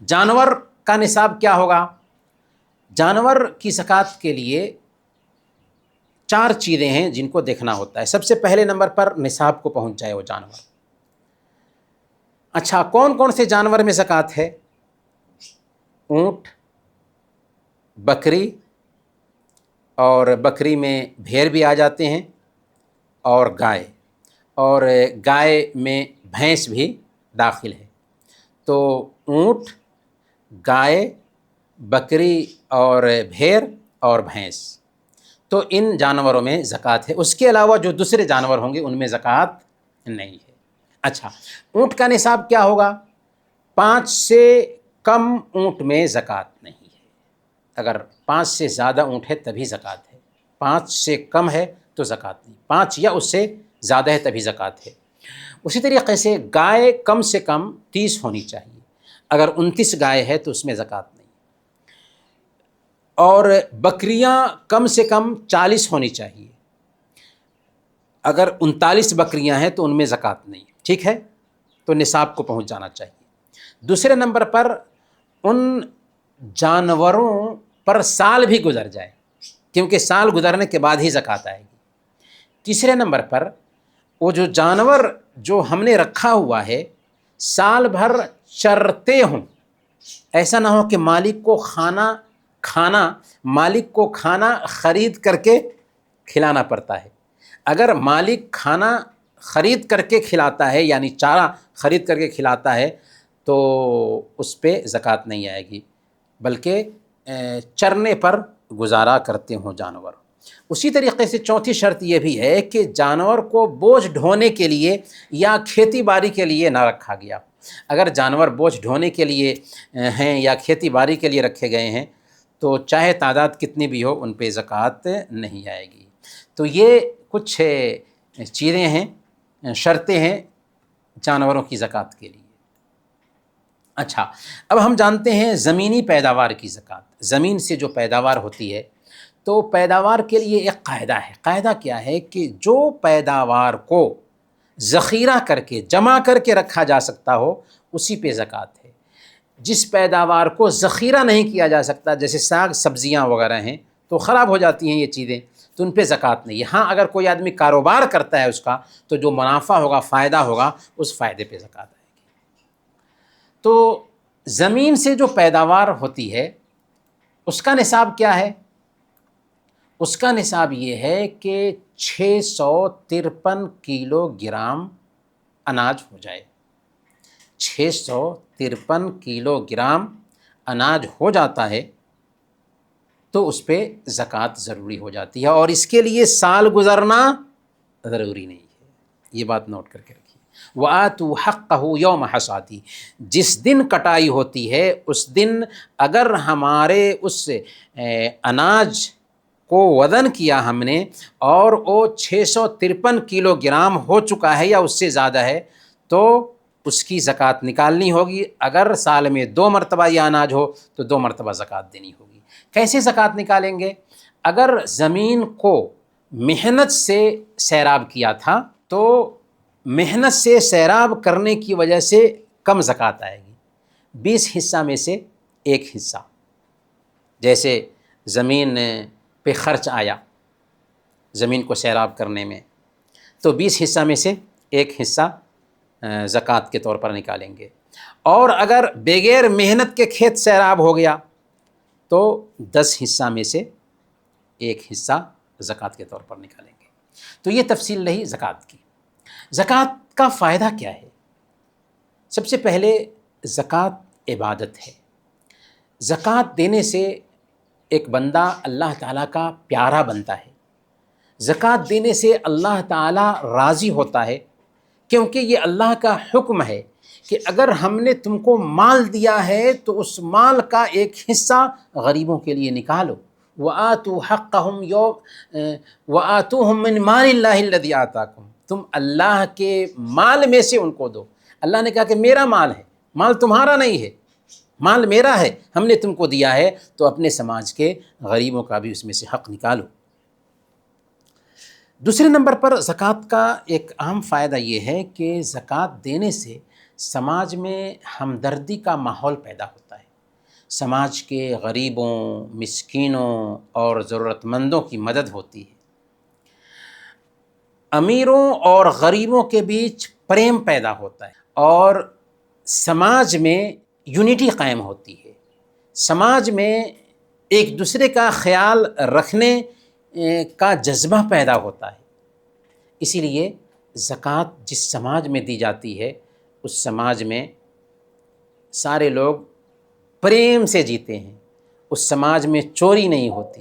جانور کا نصاب کیا ہوگا؟ جانور کی زکوٰۃ کے لیے 4 چیزیں ہیں جن کو دیکھنا ہوتا ہے۔ سب سے پہلے نمبر پر نصاب کو پہنچ جائے وہ جانور۔ اچھا، کون کون سے جانور میں زکوٰۃ ہے؟ اونٹ، بکری، اور بکری میں بھیڑ بھی آ جاتے ہیں، اور گائے، اور گائے میں بھینس بھی داخل ہے۔ تو اونٹ، گائے، بکری اور بھیڑ اور بھینس، تو ان جانوروں میں زکوٰۃ ہے۔ اس کے علاوہ جو دوسرے جانور ہوں گے ان میں زکوٰۃ نہیں ہے۔ اچھا، اونٹ کا نصاب کیا ہوگا؟ 5 سے کم اونٹ میں زکوٰۃ نہیں ہے۔ اگر 5 سے زیادہ اونٹ ہے تبھی زکوٰۃ ہے، 5 سے کم ہے تو زکوٰۃ نہیں، 5 یا اس سے زیادہ ہے تبھی زکوٰۃ ہے۔ اسی طریقے سے گائے کم سے کم 30 ہونی چاہیے، اگر 29 گائے ہے تو اس میں زکوٰۃ نہیں۔ اور بکریاں کم سے کم 40 ہونی چاہیے، اگر 39 بکریاں ہیں تو ان میں زکوٰۃ نہیں۔ ٹھیک ہے، تو نصاب کو پہنچ جانا چاہیے۔ دوسرے نمبر پر ان جانوروں پر سال بھی گزر جائے، کیونکہ سال گزرنے کے بعد ہی زکوٰۃ آئے گی۔ تیسرے نمبر پر وہ جو جانور جو ہم نے رکھا ہوا ہے سال بھر چرتے ہوں، ایسا نہ ہو کہ مالک کو کھانا خرید کر کے کھلانا پڑتا ہے۔ اگر مالک کھانا خرید کر کے کھلاتا ہے، یعنی چارہ خرید کر کے کھلاتا ہے، تو اس پہ زکوٰۃ نہیں آئے گی، بلکہ چرنے پر گزارا کرتے ہوں جانور۔ اسی طریقے سے چوتھی شرط یہ بھی ہے کہ جانور کو بوجھ ڈھونے کے لیے یا کھیتی باڑی کے لیے نہ رکھا گیا۔ اگر جانور بوجھ ڈھونے کے لیے ہیں یا کھیتی باڑی کے لیے رکھے گئے ہیں تو چاہے تعداد کتنی بھی ہو ان پہ زکوٰۃ نہیں آئے گی۔ تو یہ کچھ چیزیں ہیں، شرطیں ہیں جانوروں کی زکوٰۃ کے لیے۔ اچھا، اب ہم جانتے ہیں زمینی پیداوار کی زکوٰۃ۔ زمین سے جو پیداوار ہوتی ہے تو پیداوار کے لیے ایک قاعدہ ہے۔ قاعدہ کیا ہے کہ جو پیداوار کو ذخیرہ کر کے جمع کر کے رکھا جا سکتا ہو اسی پہ زکوٰۃ ہے۔ جس پیداوار کو ذخیرہ نہیں کیا جا سکتا، جیسے ساگ سبزیاں وغیرہ ہیں تو خراب ہو جاتی ہیں یہ چیزیں، تو ان پہ زکوٰۃ نہیں ہے۔ ہاں، اگر کوئی آدمی کاروبار کرتا ہے اس کا، تو جو منافع ہوگا، فائدہ ہوگا، اس فائدے پہ زکوٰۃ آئے گی۔ تو زمین سے جو پیداوار ہوتی ہے اس کا نصاب کیا ہے؟ اس کا نصاب یہ ہے کہ 653 کلو گرام اناج ہو جائے۔ 653 کلو گرام اناج ہو جاتا ہے تو اس پہ زکوٰۃ ضروری ہو جاتی ہے، اور اس کے لیے سال گزرنا ضروری نہیں ہے۔ یہ بات نوٹ کر کے رکھیے۔ وَآتُوا حَقَّهُ يَوْمَ حَصَادِهِ، جس دن کٹائی ہوتی ہے اس دن اگر ہمارے اس اناج کو وزن کیا ہم نے اور وہ 653 کلو گرام ہو چکا ہے یا اس سے زیادہ ہے تو اس کی زکوٰۃ نکالنی ہوگی۔ اگر سال میں 2 مرتبہ یہ اناج ہو تو 2 مرتبہ زکوٰۃ دینی ہوگی۔ کیسے زکوٰۃ نکالیں گے؟ اگر زمین کو محنت سے سیراب کیا تھا تو محنت سے سیراب کرنے کی وجہ سے کم زکوٰۃ آئے گی، 20 حصہ میں سے 1 حصہ۔ جیسے زمین پہ خرچ آیا زمین کو سیراب کرنے میں، تو 20 حصہ میں سے 1 حصہ زکوٰۃ کے طور پر نکالیں گے۔ اور اگر بغیر محنت کے کھیت سیراب ہو گیا تو 10 حصہ میں سے 1 حصہ زکوٰۃ کے طور پر نکالیں گے۔ تو یہ تفصیل رہی زکوٰۃ کی۔ زکوٰۃ کا فائدہ کیا ہے؟ سب سے پہلے زکوٰۃ عبادت ہے۔ زکوٰۃ دینے سے ایک بندہ اللہ تعالیٰ کا پیارا بنتا ہے۔ زکوٰۃ دینے سے اللہ تعالیٰ راضی ہوتا ہے، کیونکہ یہ اللہ کا حکم ہے کہ اگر ہم نے تم کو مال دیا ہے تو اس مال کا ایک حصہ غریبوں کے لیے نکالو۔ وَآتُوا حَقَّهُمْ وَآتُوهُم مِّن مَالِ اللَّهِ الَّذِي آتَاكُمْ، تم اللہ کے مال میں سے ان کو دو۔ اللہ نے کہا کہ میرا مال ہے، مال تمہارا نہیں ہے، مال میرا ہے، ہم نے تم کو دیا ہے تو اپنے سماج کے غریبوں کا بھی اس میں سے حق نکالو۔ دوسرے نمبر پر زکوٰۃ کا ایک اہم فائدہ یہ ہے کہ زکوٰۃ دینے سے سماج میں ہمدردی کا ماحول پیدا ہوتا ہے۔ سماج کے غریبوں، مسکینوں اور ضرورت مندوں کی مدد ہوتی ہے۔ امیروں اور غریبوں کے بیچ پریم پیدا ہوتا ہے اور سماج میں یونٹی قائم ہوتی ہے۔ سماج میں ایک دوسرے کا خیال رکھنے کا جذبہ پیدا ہوتا ہے۔ اسی لیے زکوٰۃ جس سماج میں دی جاتی ہے اس سماج میں سارے لوگ پریم سے جیتے ہیں۔ اس سماج میں چوری نہیں ہوتی،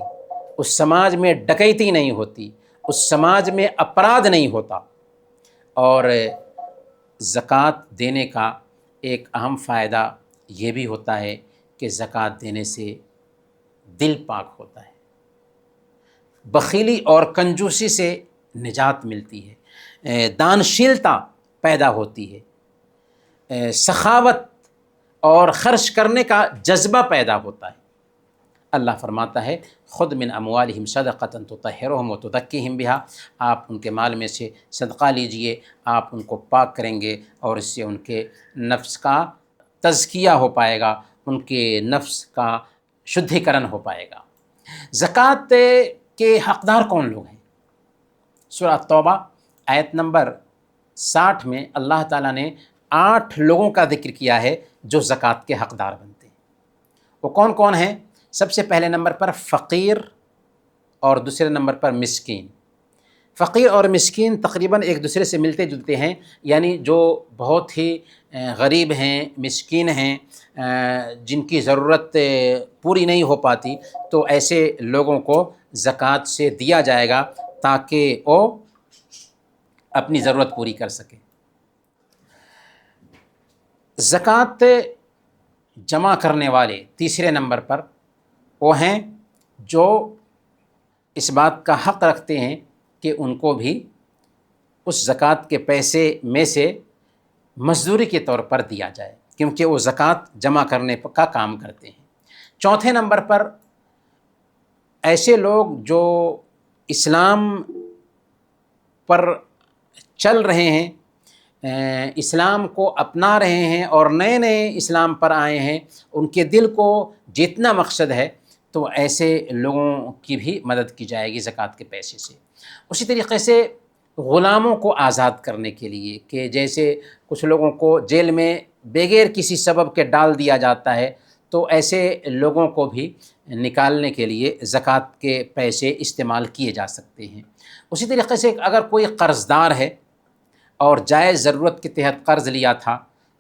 اس سماج میں ڈکیتی نہیں ہوتی، اس سماج میں اپرادھ نہیں ہوتا۔ اور زکوٰۃ دینے کا ایک اہم فائدہ یہ بھی ہوتا ہے کہ زکوٰۃ دینے سے دل پاک ہوتا ہے، بخیلی اور کنجوسی سے نجات ملتی ہے، دانشیلتا پیدا ہوتی ہے، سخاوت اور خرچ کرنے کا جذبہ پیدا ہوتا ہے۔ اللہ فرماتا ہے خُذْ مِنْ أَمْوَالِهِمْ صَدَقَةً تُطَهِّرُهُمْ وَتُزَكِّيهِمْ بِهَا، آپ ان کے مال میں سے صدقہ لیجئے، آپ ان کو پاک کریں گے اور اس سے ان کے نفس کا تزکیہ ہو پائے گا، ان کے نفس کا شدھیکرن ہو پائے گا۔ زکوٰۃ کے حقدار کون لوگ ہیں؟ سورہ توبہ آیت نمبر 60 میں اللہ تعالیٰ نے 8 لوگوں کا ذکر کیا ہے جو زکوٰۃ کے حقدار بنتے ہیں۔ وہ کون کون ہیں؟ سب سے پہلے نمبر پر فقیر اور دوسرے نمبر پر مسکین۔ فقیر اور مسکین تقریباً ایک دوسرے سے ملتے جلتے ہیں، یعنی جو بہت ہی غریب ہیں، مسکین ہیں، جن کی ضرورت پوری نہیں ہو پاتی، تو ایسے لوگوں کو زکوٰۃ سے دیا جائے گا تاکہ وہ اپنی ضرورت پوری کر سکے۔ زکوٰۃ جمع کرنے والے تیسرے نمبر پر وہ ہیں جو اس بات کا حق رکھتے ہیں کہ ان کو بھی اس زکوٰۃ کے پیسے میں سے مزدوری کے طور پر دیا جائے، کیونکہ وہ زکوٰۃ جمع کرنے کا کام کرتے ہیں۔ چوتھے نمبر پر ایسے لوگ جو اسلام پر چل رہے ہیں، اسلام کو اپنا رہے ہیں اور نئے نئے اسلام پر آئے ہیں، ان کے دل کو جیتنا مقصد ہے، تو ایسے لوگوں کی بھی مدد کی جائے گی زکوٰۃ کے پیسے سے۔ اسی طریقے سے غلاموں کو آزاد کرنے کے لیے، کہ جیسے کچھ لوگوں کو جیل میں بغیر کسی سبب کے ڈال دیا جاتا ہے، تو ایسے لوگوں کو بھی نکالنے کے لیے زکوٰۃ کے پیسے استعمال کیے جا سکتے ہیں۔ اسی طریقے سے اگر کوئی قرض دار ہے اور جائز ضرورت کے تحت قرض لیا تھا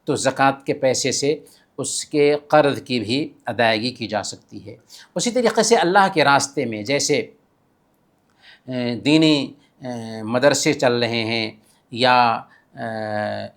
تو زکوٰۃ کے پیسے سے اس کے قرض کی بھی ادائیگی کی جا سکتی ہے۔ اسی طریقے سے اللہ کے راستے میں جیسے دینی مدرسے چل رہے ہیں یا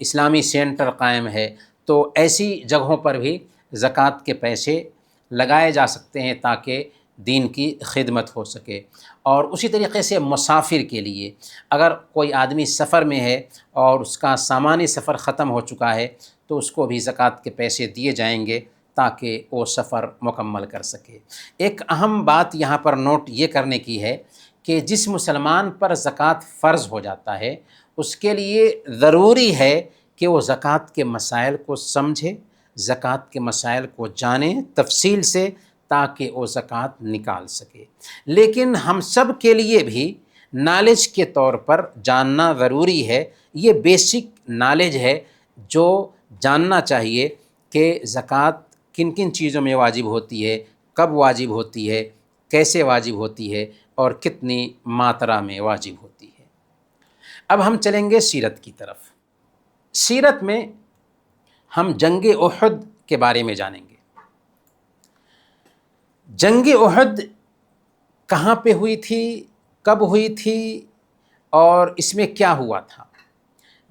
اسلامی سینٹر قائم ہے، تو ایسی جگہوں پر بھی زکوٰۃ کے پیسے لگائے جا سکتے ہیں تاکہ دین کی خدمت ہو سکے۔ اور اسی طریقے سے مسافر کے لیے اگر کوئی آدمی سفر میں ہے اور اس کا سامانی سفر ختم ہو چکا ہے تو اس کو بھی زکوٰۃ کے پیسے دیے جائیں گے تاکہ وہ سفر مکمل کر سکے۔ ایک اہم بات یہاں پر نوٹ یہ کرنے کی ہے کہ جس مسلمان پر زکوٰۃ فرض ہو جاتا ہے اس کے لیے ضروری ہے کہ وہ زکوٰۃ کے مسائل کو سمجھے، زکوٰۃ کے مسائل کو جانے تفصیل سے، تاکہ وہ زکوٰۃ نکال سکے۔ لیکن ہم سب کے لیے بھی نالج کے طور پر جاننا ضروری ہے، یہ بیسک نالج ہے جو جاننا چاہیے کہ زکوٰۃ کن کن چیزوں میں واجب ہوتی ہے، کب واجب ہوتی ہے، کیسے واجب ہوتی ہے اور کتنی ماترا میں واجب ہوتی ہے۔ اب ہم چلیں گے سیرت کی طرف۔ سیرت میں ہم جنگ احد کے بارے میں جانیں گے۔ جنگ احد کہاں پہ ہوئی تھی، کب ہوئی تھی اور اس میں کیا ہوا تھا؟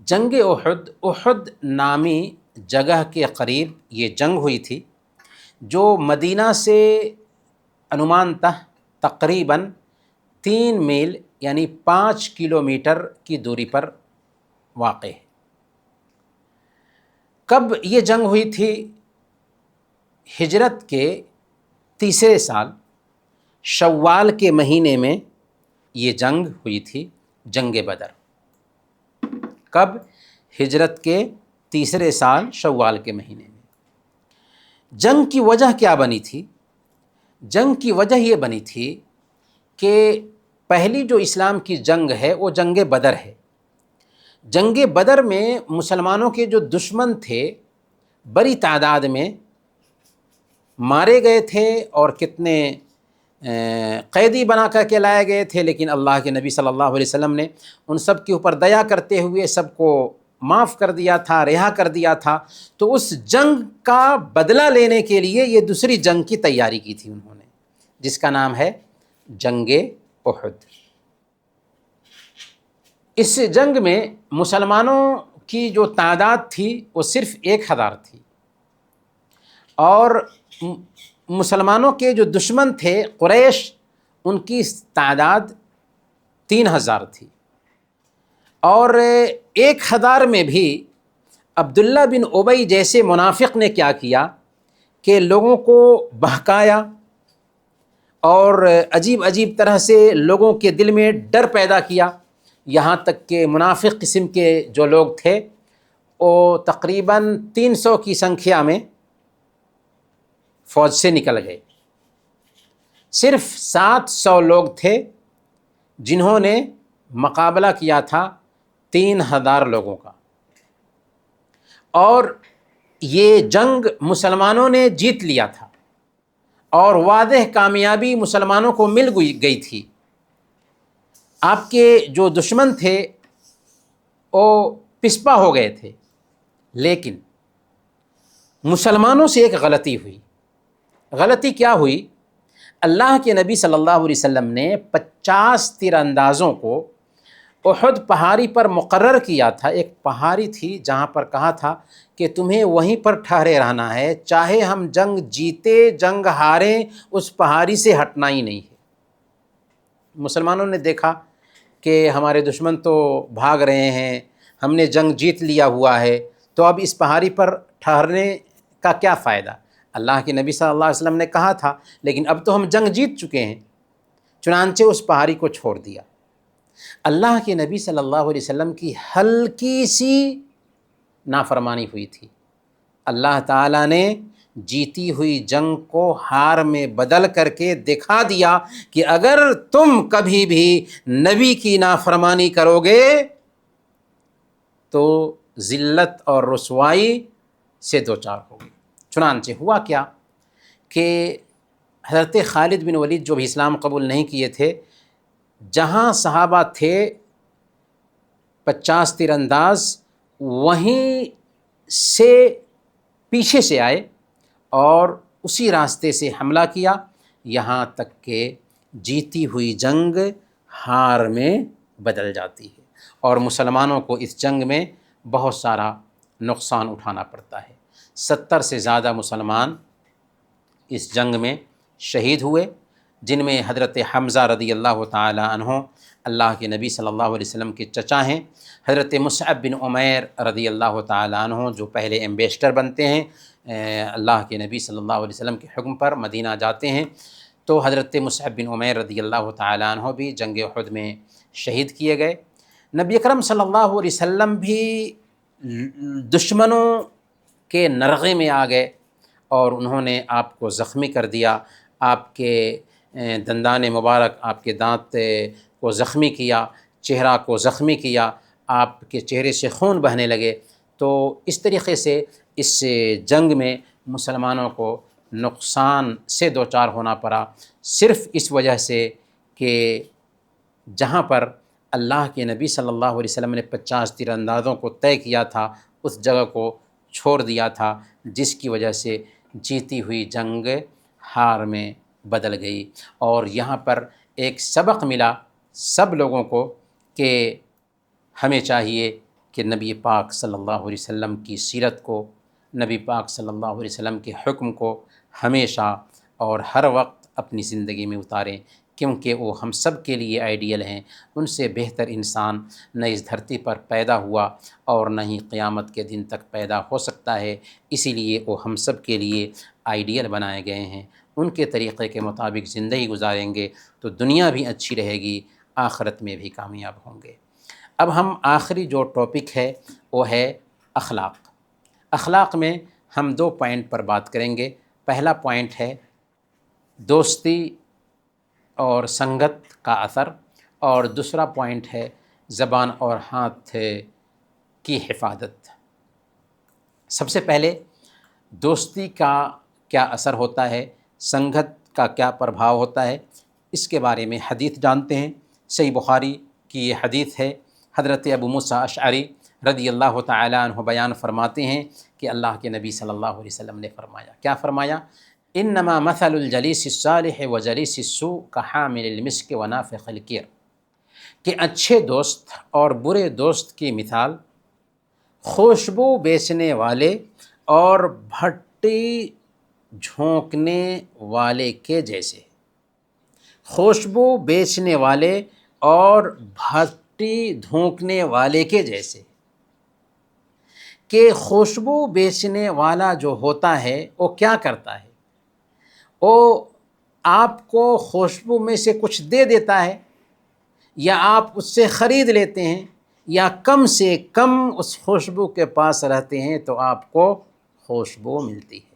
جنگ احد، احد نامی جگہ کے قریب یہ جنگ ہوئی تھی جو مدینہ سے انمانتہ تقریباً 3 میل یعنی 5 کلومیٹر کی دوری پر واقع ہے۔ کب یہ جنگ ہوئی تھی؟ ہجرت کے 3 سال شوال کے مہینے میں یہ جنگ ہوئی تھی، جنگ بدر۔ کب؟ ہجرت کے 3 سال شوال کے مہینے میں۔ جنگ کی وجہ کیا بنی تھی؟ جنگ کی وجہ یہ بنی تھی کہ پہلی جو اسلام کی جنگ ہے وہ جنگ بدر ہے۔ جنگ بدر میں مسلمانوں کے جو دشمن تھے بڑی تعداد میں مارے گئے تھے اور کتنے قیدی بنا کر کے لائے گئے تھے، لیکن اللہ کے نبی صلی اللہ علیہ وسلم نے ان سب کے اوپر دیا کرتے ہوئے سب کو معاف کر دیا تھا، رہا کر دیا تھا۔ تو اس جنگ کا بدلہ لینے کے لیے یہ دوسری جنگ کی تیاری کی تھی انہوں نے، جس کا نام ہے جنگ احد۔ اس جنگ میں مسلمانوں کی جو تعداد تھی وہ صرف 1000 تھی، اور مسلمانوں کے جو دشمن تھے قریش، ان کی تعداد 3000 تھی۔ اور 1000 میں بھی عبداللہ بن ابی جیسے منافق نے کیا کیا کہ لوگوں کو بہکایا اور عجیب عجیب طرح سے لوگوں کے دل میں ڈر پیدا کیا، یہاں تک کہ منافق قسم کے جو لوگ تھے وہ تقریباً 300 کی سنکھیا میں فوج سے نکل گئے۔ صرف 700 لوگ تھے جنہوں نے مقابلہ کیا تھا 3000 لوگوں کا، اور یہ جنگ مسلمانوں نے جیت لیا تھا اور واضح کامیابی مسلمانوں کو مل گئی تھی۔ آپ کے جو دشمن تھے وہ پسپا ہو گئے تھے، لیکن مسلمانوں سے ایک غلطی ہوئی۔ غلطی کیا ہوئی؟ اللہ کے نبی صلی اللہ علیہ وسلم نے 50 تیر اندازوں کو احد پہاڑی پر مقرر کیا تھا۔ ایک پہاڑی تھی جہاں پر کہا تھا کہ تمہیں وہیں پر ٹھہرے رہنا ہے، چاہے ہم جنگ جیتے جنگ ہاریں، اس پہاڑی سے ہٹنا ہی نہیں ہے۔ مسلمانوں نے دیکھا کہ ہمارے دشمن تو بھاگ رہے ہیں، ہم نے جنگ جیت لیا ہوا ہے، تو اب اس پہاڑی پر ٹھہرنے کا کیا فائدہ؟ اللہ کے نبی صلی اللہ علیہ وسلم نے کہا تھا، لیکن اب تو ہم جنگ جیت چکے ہیں، چنانچہ اس پہاڑی کو چھوڑ دیا۔ اللہ کے نبی صلی اللہ علیہ وسلم کی ہلکی سی نافرمانی ہوئی تھی، اللہ تعالیٰ نے جیتی ہوئی جنگ کو ہار میں بدل کر کے دکھا دیا کہ اگر تم کبھی بھی نبی کی نافرمانی کرو گے تو ذلت اور رسوائی سے دوچار ہوگی۔ چنانچہ ہوا کیا کہ حضرت خالد بن ولید جو بھی اسلام قبول نہیں کیے تھے، جہاں صحابہ تھے 50 تیر انداز، وہیں سے پیچھے سے آئے اور اسی راستے سے حملہ کیا، یہاں تک کہ جیتی ہوئی جنگ ہار میں بدل جاتی ہے، اور مسلمانوں کو اس جنگ میں بہت سارا نقصان اٹھانا پڑتا ہے۔ 70 سے زیادہ مسلمان اس جنگ میں شہید ہوئے، جن میں حضرت حمزہ رضی اللہ تعالی عنہ اللہ کے نبی صلی اللہ علیہ وسلم کے چچا ہیں، حضرت مصعب بن عمیر رضی اللہ تعالی عنہ جو پہلے ایمبیسڈر بنتے ہیں اللہ کے نبی صلی اللہ علیہ وسلم کے حکم پر مدینہ جاتے ہیں، تو حضرت مصعب بن عمیر رضی اللہ تعالی عنہ بھی جنگ احد میں شہید کیے گئے۔ نبی اکرم صلی اللہ علیہ وسلم بھی دشمنوں کے نرغے میں آ گئے اور انہوں نے آپ کو زخمی کر دیا، آپ کے دندان مبارک، آپ کے دانت کو زخمی کیا، چہرہ کو زخمی کیا، آپ کے چہرے سے خون بہنے لگے۔ تو اس طریقے سے اس جنگ میں مسلمانوں کو نقصان سے دوچار ہونا پڑا، صرف اس وجہ سے کہ جہاں پر اللہ کے نبی صلی اللہ علیہ وسلم نے 50 تیر اندازوں کو طے کیا تھا، اس جگہ کو چھوڑ دیا تھا، جس کی وجہ سے جیتی ہوئی جنگ ہار میں بدل گئی۔ اور یہاں پر ایک سبق ملا سب لوگوں کو کہ ہمیں چاہیے کہ نبی پاک صلی اللہ علیہ وسلم کی سیرت کو، نبی پاک صلی اللہ علیہ وسلم کے حکم کو ہمیشہ اور ہر وقت اپنی زندگی میں اتاریں، کیونکہ وہ ہم سب کے لیے آئیڈیل ہیں۔ ان سے بہتر انسان نہ اس دھرتی پر پیدا ہوا اور نہ ہی قیامت کے دن تک پیدا ہو سکتا ہے، اسی لیے وہ ہم سب کے لیے آئیڈیل بنائے گئے ہیں۔ ان کے طریقے کے مطابق زندگی گزاریں گے تو دنیا بھی اچھی رہے گی، آخرت میں بھی کامیاب ہوں گے۔ اب ہم آخری جو ٹاپک ہے وہ ہے اخلاق۔ اخلاق میں ہم 2 پوائنٹ پر بات کریں گے۔ پہلا پوائنٹ ہے دوستی اور سنگت کا اثر، اور دوسرا پوائنٹ ہے زبان اور ہاتھ کی حفاظت۔ سب سے پہلے دوستی کا کیا اثر ہوتا ہے، سنگت کا کیا پربھاؤ ہوتا ہے، اس کے بارے میں حدیث جانتے ہیں۔ صحیح بخاری کی یہ حدیث ہے، حضرت ابو موسیٰ اشعری رضی اللہ تعالی عنہ بیان فرماتے ہیں کہ اللہ کے نبی صلی اللہ علیہ وسلم نے فرمایا، کیا فرمایا؟ انما مثل الجلیس الصالح وجلیس السوء کحامل المسک ونافخ الکیر، کہ اچھے دوست اور برے دوست کی مثال خوشبو بیچنے والے اور بھٹی جھونکنے والے کے جیسے۔ خوشبو بیچنے والے اور بھٹی جھونکنے والے کے جیسے، کہ خوشبو بیچنے والا جو ہوتا ہے وہ کیا کرتا ہے؟ وہ آپ کو خوشبو میں سے کچھ دے دیتا ہے، یا آپ اس سے خرید لیتے ہیں، یا کم سے کم اس خوشبو کے پاس رہتے ہیں تو آپ کو خوشبو ملتی ہے۔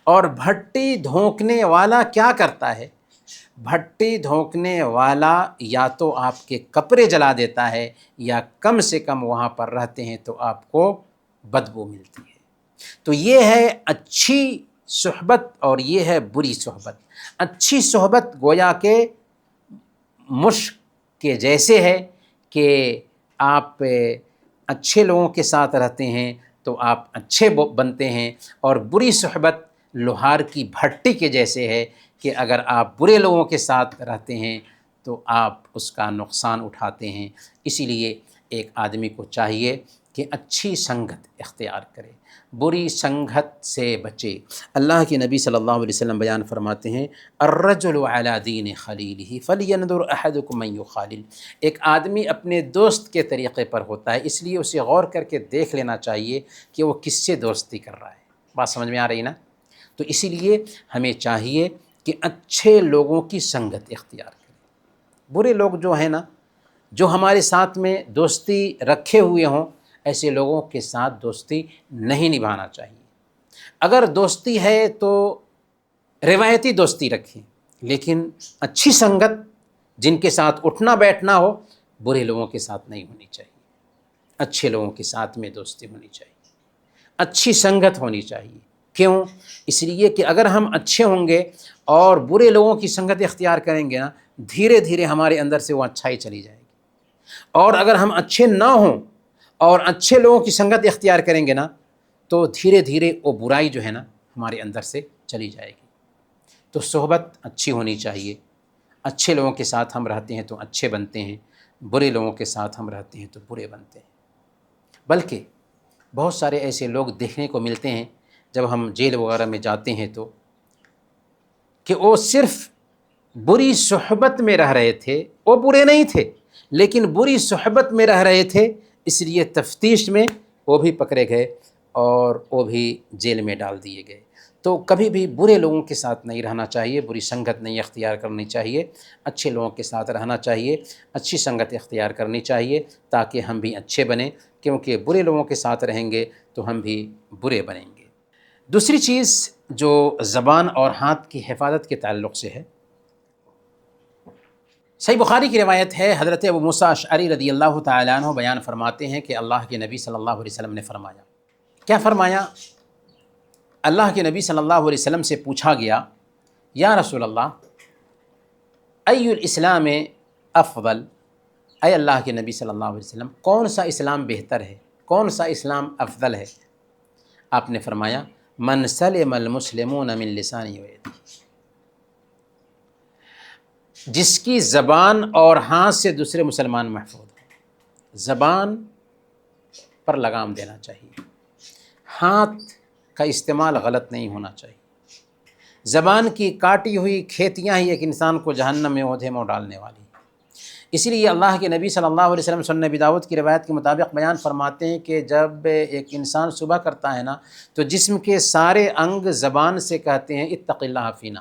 اور بھٹی دھونکنے والا کیا کرتا ہے؟ بھٹی دھونکنے والا یا تو آپ کے کپڑے جلا دیتا ہے، یا کم سے کم وہاں پر رہتے ہیں تو آپ کو بدبو ملتی ہے۔ تو یہ ہے اچھی صحبت اور یہ ہے بری صحبت۔ اچھی صحبت گویا کہ مشک کے جیسے ہے کہ آپ اچھے لوگوں کے ساتھ رہتے ہیں تو آپ اچھے بنتے ہیں، اور بری صحبت لوہار کی بھٹی کے جیسے ہے کہ اگر آپ برے لوگوں کے ساتھ رہتے ہیں تو آپ اس کا نقصان اٹھاتے ہیں۔ اسی لیے ایک آدمی کو چاہیے کہ اچھی سنگت اختیار کرے، بری سنگت سے بچے۔ اللہ کے نبی صلی اللہ علیہ وسلم بیان فرماتے ہیں الرجل علی دین خلیلہ فلینظر احدکم من یخالل، ایک آدمی اپنے دوست کے طریقے پر ہوتا ہے، اس لیے اسے غور کر کے دیکھ لینا چاہیے کہ وہ کس سے دوستی کر رہا ہے۔ بات سمجھ میں آ رہی نا؟ تو اسی لیے ہمیں چاہیے کہ اچھے لوگوں کی سنگت اختیار کریں۔ برے لوگ جو ہیں نا، جو ہمارے ساتھ میں دوستی رکھے ہوئے ہوں، ایسے لوگوں کے ساتھ دوستی نہیں نبھانا چاہیے۔ اگر دوستی ہے تو روایتی دوستی رکھیں، لیکن اچھی سنگت جن کے ساتھ اٹھنا بیٹھنا ہو، برے لوگوں کے ساتھ نہیں ہونی چاہیے۔ اچھے لوگوں کے ساتھ میں دوستی ہونی چاہیے، اچھی سنگت ہونی چاہیے۔ کیوں؟ اس لیے کہ اگر ہم اچھے ہوں گے اور برے لوگوں کی سنگت اختیار کریں گے نا، دھیرے دھیرے ہمارے اندر سے وہ اچھائی چلی جائے گی۔ اور اگر ہم اچھے نہ ہوں اور اچھے لوگوں کی سنگت اختیار کریں گے نا، تو دھیرے دھیرے وہ برائی جو ہے نا ہمارے اندر سے چلی جائے گی۔ تو صحبت اچھی ہونی چاہیے، اچھے لوگوں کے ساتھ ہم رہتے ہیں تو اچھے بنتے ہیں، برے لوگوں کے ساتھ ہم رہتے ہیں تو برے بنتے ہیں۔ بلکہ بہت سارے ایسے لوگ دیکھنے کو ملتے ہیں جب ہم جیل وغیرہ میں جاتے ہیں تو، کہ وہ صرف بری صحبت میں رہ رہے تھے، وہ برے نہیں تھے لیکن بری صحبت میں رہ رہے تھے، اس لیے تفتیش میں وہ بھی پکڑے گئے اور وہ بھی جیل میں ڈال دیے گئے۔ تو کبھی بھی برے لوگوں کے ساتھ نہیں رہنا چاہیے، بری سنگت نہیں اختیار کرنی چاہیے، اچھے لوگوں کے ساتھ رہنا چاہیے، اچھی سنگت اختیار کرنی چاہیے تاکہ ہم بھی اچھے بنیں، کیونکہ برے لوگوں کے ساتھ رہیں گے تو ہم بھی برے بنیں گے۔ دوسری چیز جو زبان اور ہاتھ کی حفاظت کے تعلق سے ہے، صحیح بخاری کی روایت ہے، حضرت ابو موسیٰ اشعری رضی اللہ تعالیٰ عنہ بیان فرماتے ہیں کہ اللہ کے نبی صلی اللہ علیہ وسلم نے فرمایا، کیا فرمایا؟ اللہ کے نبی صلی اللہ علیہ وسلم سے پوچھا گیا، یا رسول اللہ ای الاسلام افضل، اے اللہ کے نبی صلی اللہ علیہ وسلم کون سا اسلام بہتر ہے، کون سا اسلام افضل ہے؟ آپ نے فرمایا من سلم المسلمون من لسانہ و یدہ، جس کی زبان اور ہاتھ سے دوسرے مسلمان محفوظ ہیں۔ زبان پر لگام دینا چاہیے، ہاتھ کا استعمال غلط نہیں ہونا چاہیے۔ زبان کی کاٹی ہوئی کھیتیاں ہی ایک انسان کو جہنم میں اوندھے منہ ڈالنے والی ہیں۔ اسی لیے اللہ کے نبی صلی اللہ علیہ وسلم سنن ابی داؤد کی روایت کے مطابق بیان فرماتے ہیں کہ جب ایک انسان صبح کرتا ہے نا تو جسم کے سارے انگ زبان سے کہتے ہیں اتق اللہ فینا،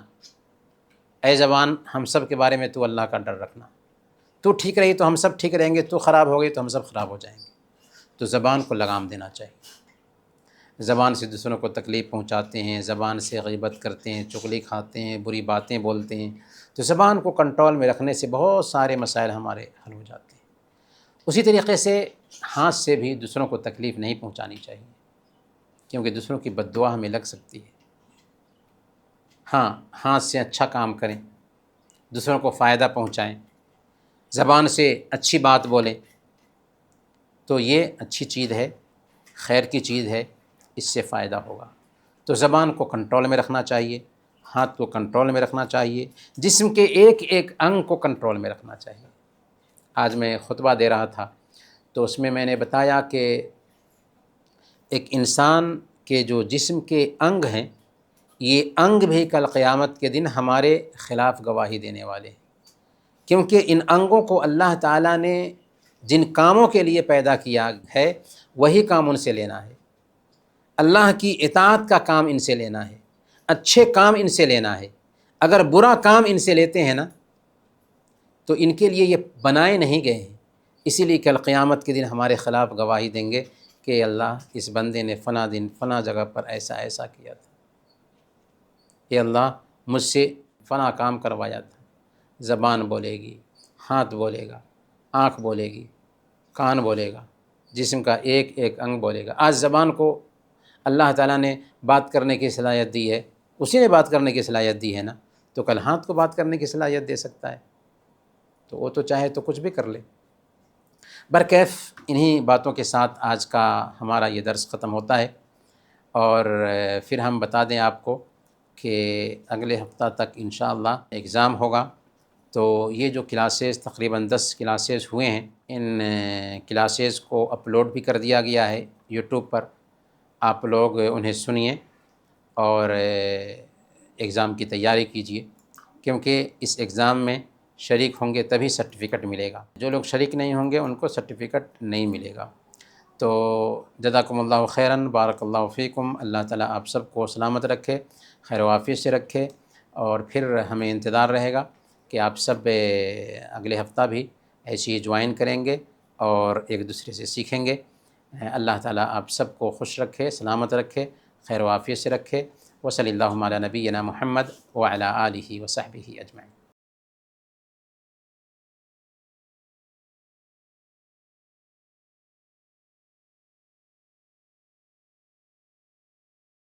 اے زبان ہم سب کے بارے میں تو اللہ کا ڈر رکھنا، تو ٹھیک رہی تو ہم سب ٹھیک رہیں گے، تو خراب ہو گئی تو ہم سب خراب ہو جائیں گے۔ تو زبان کو لگام دینا چاہیے۔ زبان سے دوسروں کو تکلیف پہنچاتے ہیں، زبان سے غیبت کرتے ہیں، چغلی کھاتے ہیں، بری باتیں بولتے ہیں، تو زبان کو کنٹرول میں رکھنے سے بہت سارے مسائل ہمارے حل ہو جاتے ہیں۔ اسی طریقے سے ہاتھ سے بھی دوسروں کو تکلیف نہیں پہنچانی چاہیے، کیونکہ دوسروں کی بد دعا ہمیں لگ سکتی ہے۔ ہاں، ہاتھ سے اچھا کام کریں، دوسروں کو فائدہ پہنچائیں، زبان سے اچھی بات بولیں، تو یہ اچھی چیز ہے، خیر کی چیز ہے، اس سے فائدہ ہوگا۔ تو زبان کو کنٹرول میں رکھنا چاہیے، ہاتھ کو کنٹرول میں رکھنا چاہیے، جسم کے ایک ایک انگ کو کنٹرول میں رکھنا چاہیے۔ آج میں خطبہ دے رہا تھا تو اس میں نے بتایا کہ ایک انسان کے جو جسم کے انگ ہیں، یہ انگ بھی کل قیامت کے دن ہمارے خلاف گواہی دینے والے ہیں، کیونکہ ان انگوں کو اللہ تعالیٰ نے جن کاموں کے لیے پیدا کیا ہے وہی کام ان سے لینا ہے۔ اللہ کی اطاعت کا کام ان سے لینا ہے، اچھے کام ان سے لینا ہے۔ اگر برا کام ان سے لیتے ہیں نا تو ان کے لیے یہ بنائے نہیں گئے ہیں، اسی لیے کل قیامت کے دن ہمارے خلاف گواہی دیں گے کہ اللہ اس بندے نے فلاں دن فلاں جگہ پر ایسا ایسا کیا تھا، کہ اللہ مجھ سے فلاں کام کروایا تھا۔ زبان بولے گی، ہاتھ بولے گا، آنکھ بولے گی، کان بولے گا، جسم کا ایک ایک انگ بولے گا۔ آج زبان کو اللہ تعالیٰ نے بات کرنے کی صلاحیت دی ہے، اسی نے بات کرنے کی صلاحیت دی ہے نا، تو کل ہاتھ کو بات کرنے کی صلاحیت دے سکتا ہے، تو وہ تو چاہے تو کچھ بھی کر لے۔ برکیف انہی باتوں کے ساتھ آج کا ہمارا یہ درس ختم ہوتا ہے، اور پھر ہم بتا دیں آپ کو کہ اگلے ہفتہ تک انشاءاللہ ایگزام ہوگا۔ تو یہ جو کلاسز تقریباً 10 کلاسز ہوئے ہیں، ان کلاسز کو اپلوڈ بھی کر دیا گیا ہے یوٹیوب پر، آپ لوگ انہیں سنیے اور ایگزام کی تیاری کیجیے، کیونکہ اس ایگزام میں شریک ہوں گے تبھی سرٹیفکیٹ ملے گا، جو لوگ شریک نہیں ہوں گے ان کو سرٹیفکیٹ نہیں ملے گا۔ تو جزاکم اللہ خیراً، بارک اللہ فیکم، اللہ تعالیٰ آپ سب کو سلامت رکھے، خیر و عافیت سے رکھے، اور پھر ہمیں انتظار رہے گا کہ آپ سب اگلے ہفتہ بھی ایسی ہی جوائن کریں گے اور ایک دوسرے سے سیکھیں گے۔ اللہ تعالیٰ آپ سب کو خوش رکھے، سلامت رکھے، خیر و عافیت سے رکھے۔ وصلی اللہ علی نبینا محمد وعلی آلہ وصحبہ اجمعین۔